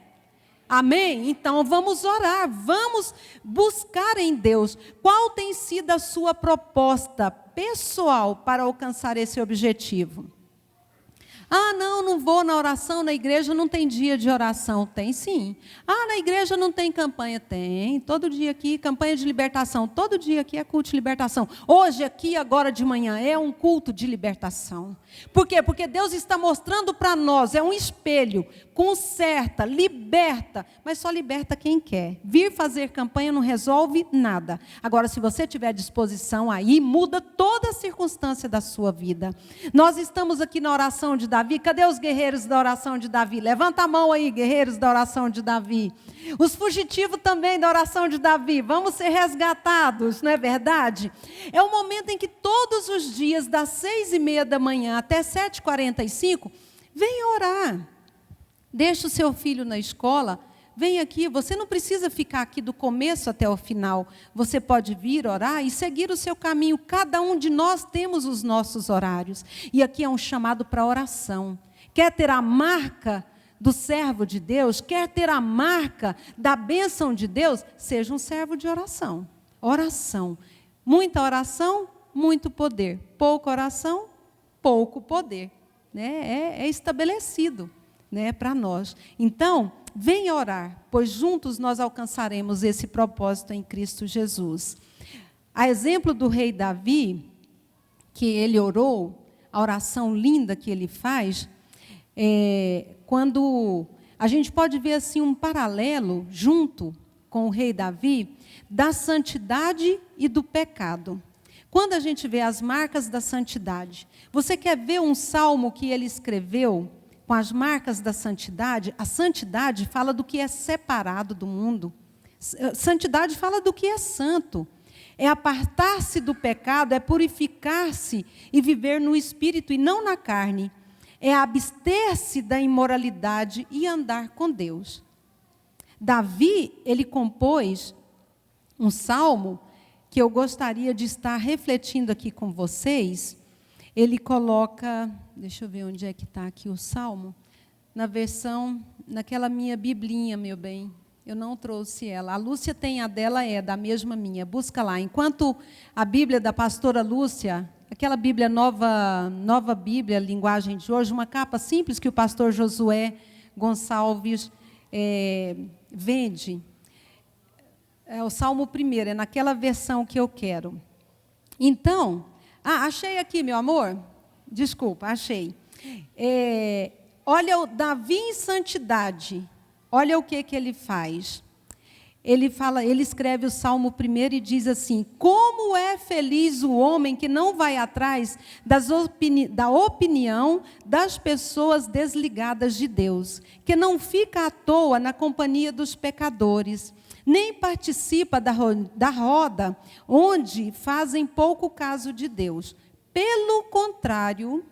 Amém? Então vamos orar, vamos buscar em Deus. Qual tem sido a sua proposta pessoal para alcançar esse objetivo? Ah, não vou na oração, na igreja não tem dia de oração. Tem sim. Ah, na igreja não tem campanha. Tem. Todo dia aqui, campanha de libertação. Todo dia aqui é culto de libertação. Hoje aqui, agora de manhã, é um culto de libertação. Por quê? Porque Deus está mostrando para nós, é um espelho, conserta, liberta, mas só liberta quem quer. Vir fazer campanha não resolve nada. Agora, se você tiver disposição, aí muda toda a circunstância da sua vida. Nós estamos aqui na oração de Davi. Cadê os guerreiros da oração de Davi? Levanta a mão aí, guerreiros da oração de Davi. Os fugitivos também da oração de Davi. Vamos ser resgatados, não é verdade? É o momento em que todos os dias, das 6:30 da manhã até 7:45, venha orar. Deixa o seu filho na escola, vem aqui. Você não precisa ficar aqui do começo até o final. Você pode vir orar e seguir o seu caminho. Cada um de nós temos os nossos horários. E aqui é um chamado para oração. Quer ter a marca do servo de Deus? Quer ter a marca da bênção de Deus? Seja um servo de oração. Oração. Muita oração, muito poder. Pouca oração, pouco poder. Né? É estabelecido, né, para nós. Então, venha orar, pois juntos nós alcançaremos esse propósito em Cristo Jesus. A exemplo do rei Davi, que ele orou, a oração linda que ele faz, quando a gente pode ver assim um paralelo junto com o rei Davi, da santidade e do pecado. Quando a gente vê as marcas da santidade, você quer ver um salmo que ele escreveu com as marcas da santidade? A santidade fala do que é separado do mundo. Santidade fala do que é santo. É apartar-se do pecado, é purificar-se e viver no espírito e não na carne. É abster-se da imoralidade e andar com Deus. Davi, ele compôs um salmo que eu gostaria de estar refletindo aqui com vocês. Ele coloca, deixa eu ver onde é que está aqui o salmo, naquela minha biblinha, meu bem. Eu não trouxe ela. A Lúcia tem a dela, da mesma minha. Busca lá. Enquanto a Bíblia da pastora Lúcia, aquela Bíblia nova Bíblia, linguagem de hoje, uma capa simples que o pastor Josué Gonçalves vende. É o Salmo 1, é naquela versão que eu quero. Então, achei aqui, meu amor. Desculpa, achei. Olha o Davi em santidade. Olha o que ele faz. Ele escreve o Salmo 1 e diz assim: como é feliz o homem que não vai atrás da opinião das pessoas desligadas de Deus, que não fica à toa na companhia dos pecadores, nem participa da roda onde fazem pouco caso de Deus. Pelo contrário,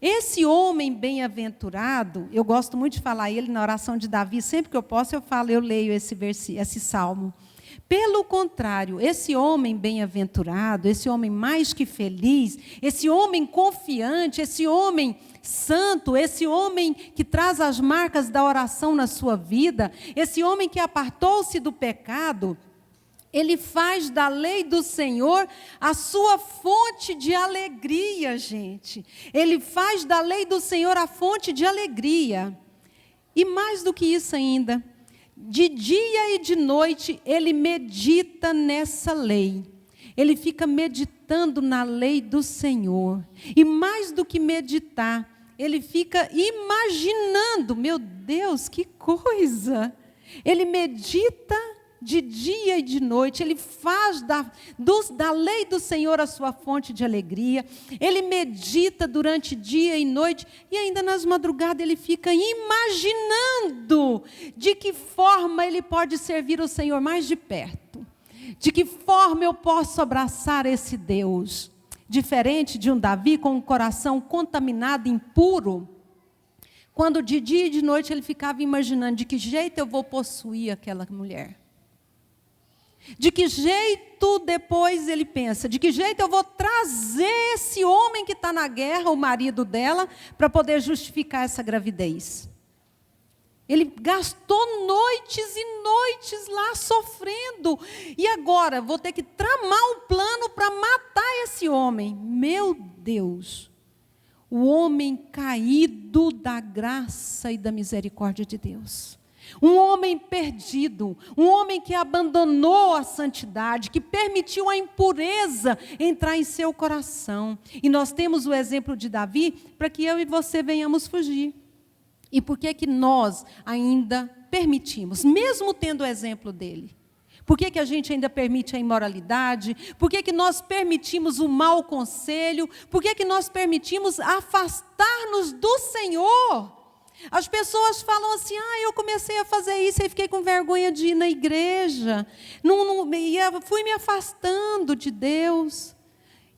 esse homem bem-aventurado, eu gosto muito de falar ele na oração de Davi, sempre que eu posso eu leio esse salmo. Pelo contrário, esse homem bem-aventurado, esse homem mais que feliz, esse homem confiante, esse homem santo, esse homem que traz as marcas da oração na sua vida, esse homem que apartou-se do pecado, ele faz da lei do Senhor a sua fonte de alegria, gente. Ele faz da lei do Senhor a fonte de alegria. E mais do que isso ainda, de dia e de noite, ele medita nessa lei. Ele fica meditando na lei do Senhor. E mais do que meditar, ele fica imaginando, meu Deus, que coisa! Ele medita de dia e de noite, ele faz da lei do Senhor a sua fonte de alegria, ele medita durante dia e noite, e ainda nas madrugadas ele fica imaginando de que forma ele pode servir o Senhor mais de perto, de que forma eu posso abraçar esse Deus, diferente de um Davi com um coração contaminado, impuro, quando de dia e de noite ele ficava imaginando de que jeito eu vou possuir aquela mulher. De que jeito, depois ele pensa, de que jeito eu vou trazer esse homem que está na guerra, o marido dela, para poder justificar essa gravidez. Ele gastou noites e noites lá sofrendo. E agora, vou ter que tramar um plano para matar esse homem. Meu Deus! O homem caído da graça e da misericórdia de Deus. Um homem perdido, um homem que abandonou a santidade, que permitiu a impureza entrar em seu coração. E nós temos o exemplo de Davi para que eu e você venhamos fugir. E por que que nós ainda permitimos, mesmo tendo o exemplo dele? Por que que a gente ainda permite a imoralidade? Por que que nós permitimos o mau conselho? Por que que nós permitimos afastar-nos do Senhor? As pessoas falam assim, eu comecei a fazer isso e fiquei com vergonha de ir na igreja. Fui me afastando de Deus.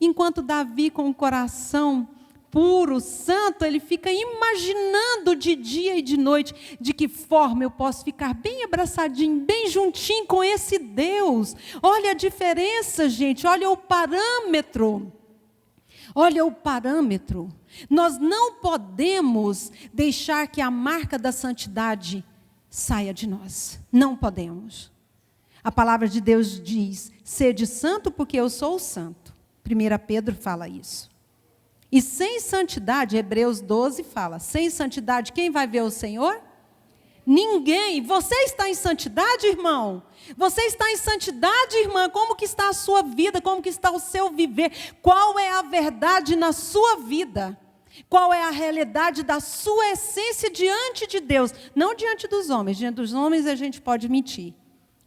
Enquanto Davi, com o coração puro, santo, ele fica imaginando de dia e de noite de que forma eu posso ficar bem abraçadinho, bem juntinho com esse Deus. Olha a diferença, gente, olha o parâmetro. Olha o parâmetro. Nós não podemos deixar que a marca da santidade saia de nós. Não podemos. A palavra de Deus diz, sede santo porque eu sou santo. 1 Pedro fala isso. E sem santidade, Hebreus 12 fala, sem santidade quem vai ver o Senhor? Ninguém. Você está em santidade, irmão? Você está em santidade, irmã? Como que está a sua vida? Como que está o seu viver? Qual é a verdade na sua vida? Qual é a realidade da sua essência diante de Deus? Não diante dos homens. Diante dos homens a gente pode mentir.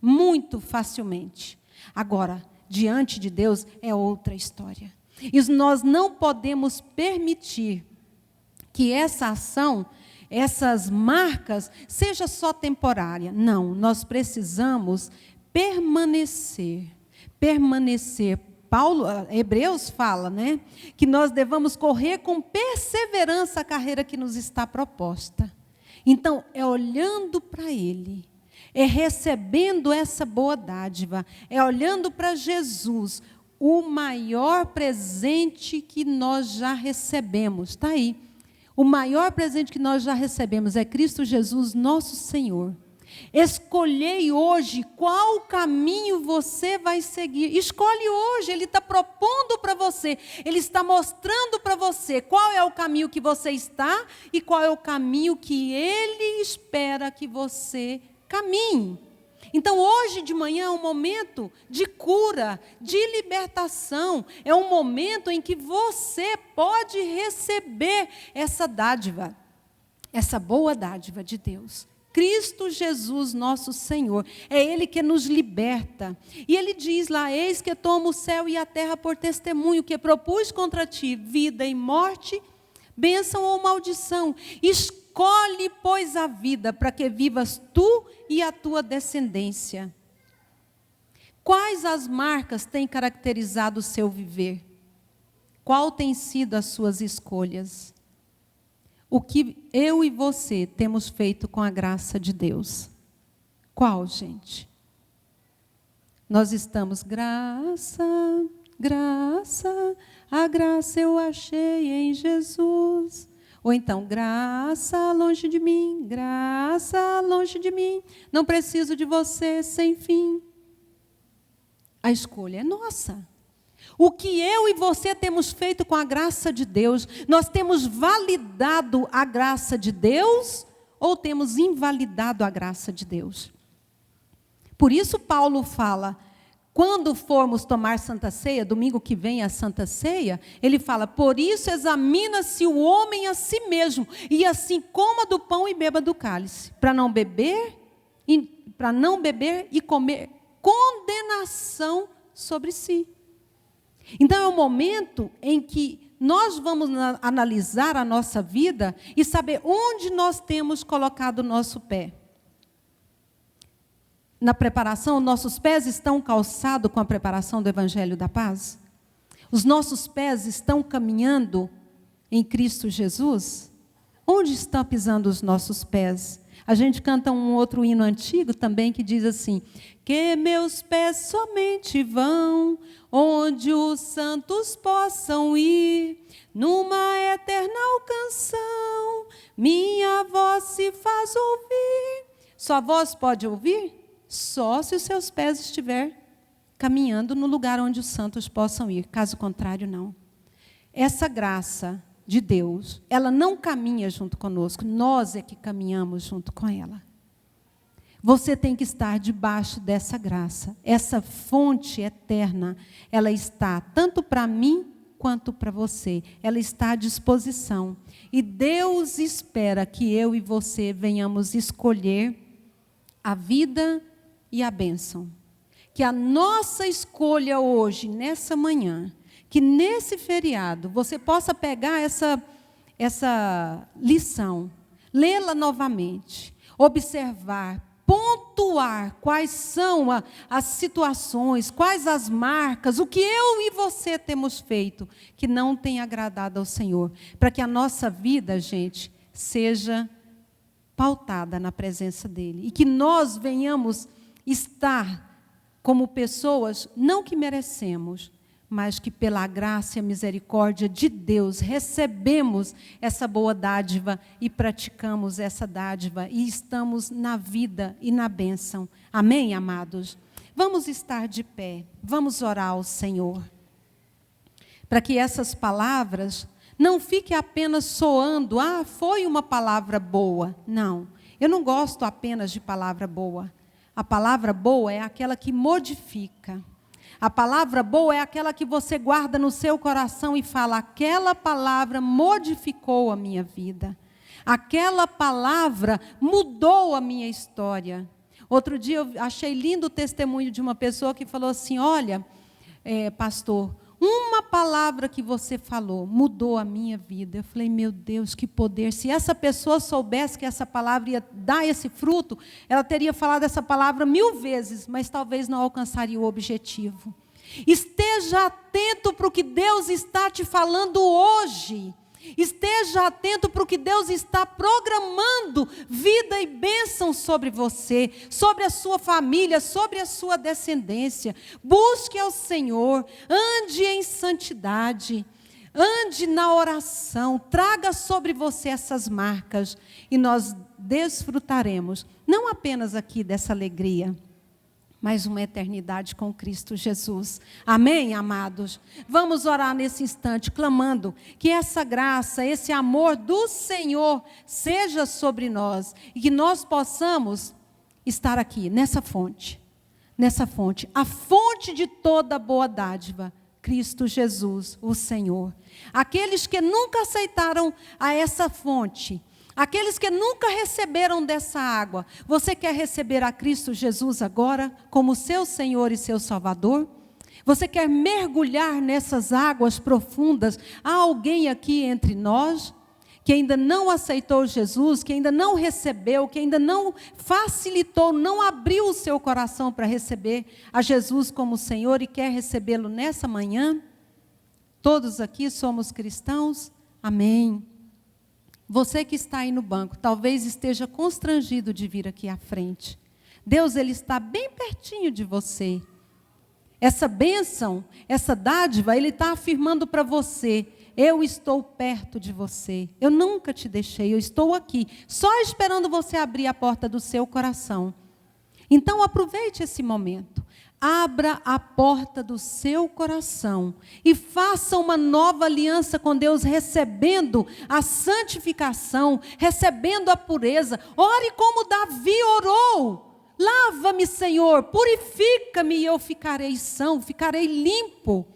Muito facilmente. Agora, diante de Deus é outra história. E nós não podemos permitir que essa ação, essas marcas, seja só temporária. Não, nós precisamos permanecer. Hebreus fala, né, que nós devamos correr com perseverança a carreira que nos está proposta. Então, é olhando para Ele, é recebendo essa boa dádiva, é olhando para Jesus, o maior presente que nós já recebemos. Está aí. O maior presente que nós já recebemos é Cristo Jesus, nosso Senhor. Escolhei hoje qual caminho você vai seguir. Escolhe hoje, Ele está propondo para você. Ele está mostrando para você qual é o caminho que você está e qual é o caminho que Ele espera que você caminhe. Então, hoje de manhã é um momento de cura, de libertação. É um momento em que você pode receber essa dádiva, essa boa dádiva de Deus. Cristo Jesus, nosso Senhor, é Ele que nos liberta. E Ele diz lá, eis que tomo o céu e a terra por testemunho, que propus contra ti vida e morte, bênção ou maldição. Escolhe, pois, a vida, para que vivas tu e a tua descendência. Quais as marcas têm caracterizado o seu viver? Qual tem sido as suas escolhas? O que eu e você temos feito com a graça de Deus? Qual, gente? Nós estamos, graça, a graça eu achei em Jesus. Ou então, graça longe de mim, não preciso de você sem fim. A escolha é nossa. O que eu e você temos feito com a graça de Deus? Nós temos validado a graça de Deus ou temos invalidado a graça de Deus? Por isso Paulo fala, quando formos tomar Santa Ceia, domingo que vem a Santa Ceia, ele fala, por isso examina-se o homem a si mesmo, e assim coma do pão e beba do cálice, para não beber e comer condenação sobre si. Então é um momento em que nós vamos analisar a nossa vida e saber onde nós temos colocado o nosso pé. Na preparação, nossos pés estão calçados com a preparação do Evangelho da Paz? Os nossos pés estão caminhando em Cristo Jesus? Onde estão pisando os nossos pés? A gente canta um outro hino antigo também que diz assim: que meus pés somente vão onde os santos possam ir, numa eterna canção, minha voz se faz ouvir. Sua voz pode ouvir? Só se os seus pés estiver caminhando no lugar onde os santos possam ir. Caso contrário, não. Essa graça de Deus, ela não caminha junto conosco, nós é que caminhamos junto com ela. Você tem que estar debaixo dessa graça. Essa fonte eterna, ela está tanto para mim quanto para você. Ela está à disposição. E Deus espera que eu e você venhamos escolher a vida e a bênção. Que a nossa escolha hoje, nessa manhã, que nesse feriado, você possa pegar essa lição, lê-la novamente, observar, pontuar quais são as situações, quais as marcas, o que eu e você temos feito que não tem agradado ao Senhor, para que a nossa vida, gente, seja pautada na presença dEle, e que nós venhamos estar como pessoas, não que merecemos, mas que pela graça e a misericórdia de Deus recebemos essa boa dádiva e praticamos essa dádiva e estamos na vida e na bênção. Amém, amados? Vamos estar de pé, vamos orar ao Senhor, para que essas palavras não fiquem apenas soando, foi uma palavra boa. Não, eu não gosto apenas de palavra boa. A palavra boa é aquela que modifica. A palavra boa é aquela que você guarda no seu coração e fala: aquela palavra modificou a minha vida. Aquela palavra mudou a minha história. Outro dia eu achei lindo o testemunho de uma pessoa que falou assim: olha, pastor, uma palavra que você falou mudou a minha vida. Eu falei: meu Deus, que poder. Se essa pessoa soubesse que essa palavra ia dar esse fruto, ela teria falado essa palavra 1000 vezes, mas talvez não alcançaria o objetivo. Esteja atento para o que Deus está te falando hoje. Esteja atento para o que Deus está programando vida e bênção sobre você, sobre a sua família, sobre a sua descendência. Busque ao Senhor, ande em santidade, ande na oração, traga sobre você essas marcas e nós desfrutaremos, não apenas aqui dessa alegria, mas uma eternidade com Cristo Jesus. Amém, amados? Vamos orar nesse instante, clamando que essa graça, esse amor do Senhor seja sobre nós e que nós possamos estar aqui, nessa fonte, a fonte de toda boa dádiva, Cristo Jesus, o Senhor. Aqueles que nunca aceitaram a essa fonte, aqueles que nunca receberam dessa água, você quer receber a Cristo Jesus agora como seu Senhor e seu Salvador? Você quer mergulhar nessas águas profundas? Há alguém aqui entre nós que ainda não aceitou Jesus, que ainda não recebeu, que ainda não facilitou, não abriu o seu coração para receber a Jesus como Senhor e quer recebê-lo nessa manhã? Todos aqui somos cristãos? Amém. Você que está aí no banco, talvez esteja constrangido de vir aqui à frente. Deus, Ele está bem pertinho de você. Essa bênção, essa dádiva, Ele está afirmando para você: eu estou perto de você. Eu nunca te deixei, eu estou aqui, só esperando você abrir a porta do seu coração. Então aproveite esse momento. Abra a porta do seu coração e faça uma nova aliança com Deus, recebendo a santificação, recebendo a pureza. Ore como Davi orou: lava-me, Senhor, purifica-me e eu ficarei são, ficarei limpo.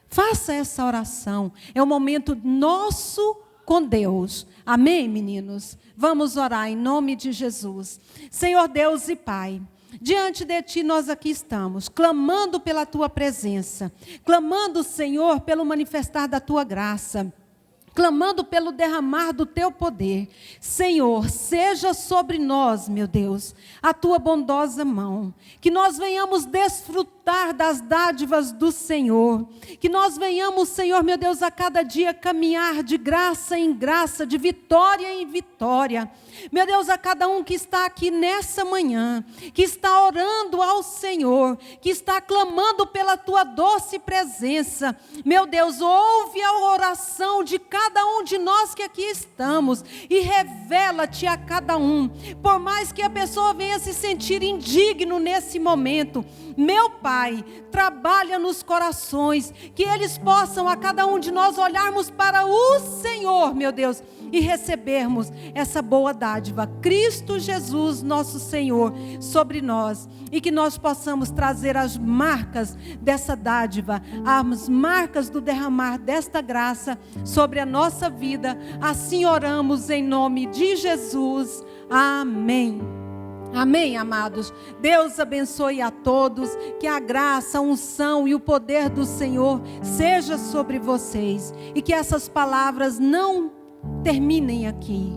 Faça essa oração, é um momento nosso com Deus. Amém, meninos? Vamos orar em nome de Jesus. Senhor Deus e Pai, diante de Ti nós aqui estamos, clamando pela Tua presença, clamando, Senhor, pelo manifestar da Tua graça, clamando pelo derramar do Teu poder. Senhor, seja sobre nós, meu Deus, a Tua bondosa mão, que nós venhamos desfrutar desfrutar das dádivas do Senhor. Que nós venhamos, Senhor, meu Deus, a cada dia caminhar de graça em graça, de vitória em vitória. Meu Deus, a cada um que está aqui nessa manhã, que está orando ao Senhor, que está clamando pela tua doce presença. Meu Deus, ouve a oração de cada um de nós que aqui estamos e revela-te a cada um. Por mais que a pessoa venha se sentir indigno nesse momento, meu Pai, trabalha nos corações, que eles possam, a cada um de nós, olharmos para o Senhor, meu Deus, e recebermos essa boa dádiva, Cristo Jesus, nosso Senhor, sobre nós, e que nós possamos trazer as marcas dessa dádiva, as marcas do derramar desta graça sobre a nossa vida. Assim oramos em nome de Jesus. Amém. Amém, amados. Deus abençoe a todos, que a graça, a unção e o poder do Senhor seja sobre vocês, e que essas palavras não terminem aqui,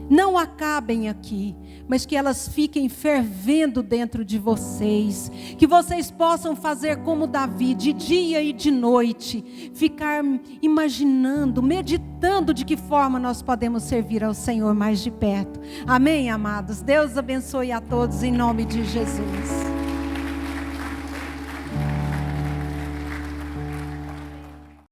não acabem aqui, mas que elas fiquem fervendo dentro de vocês, que vocês possam fazer como Davi, de dia e de noite, ficar imaginando, meditando de que forma nós podemos servir ao Senhor mais de perto. Amém, amados? Deus abençoe a todos em nome de Jesus.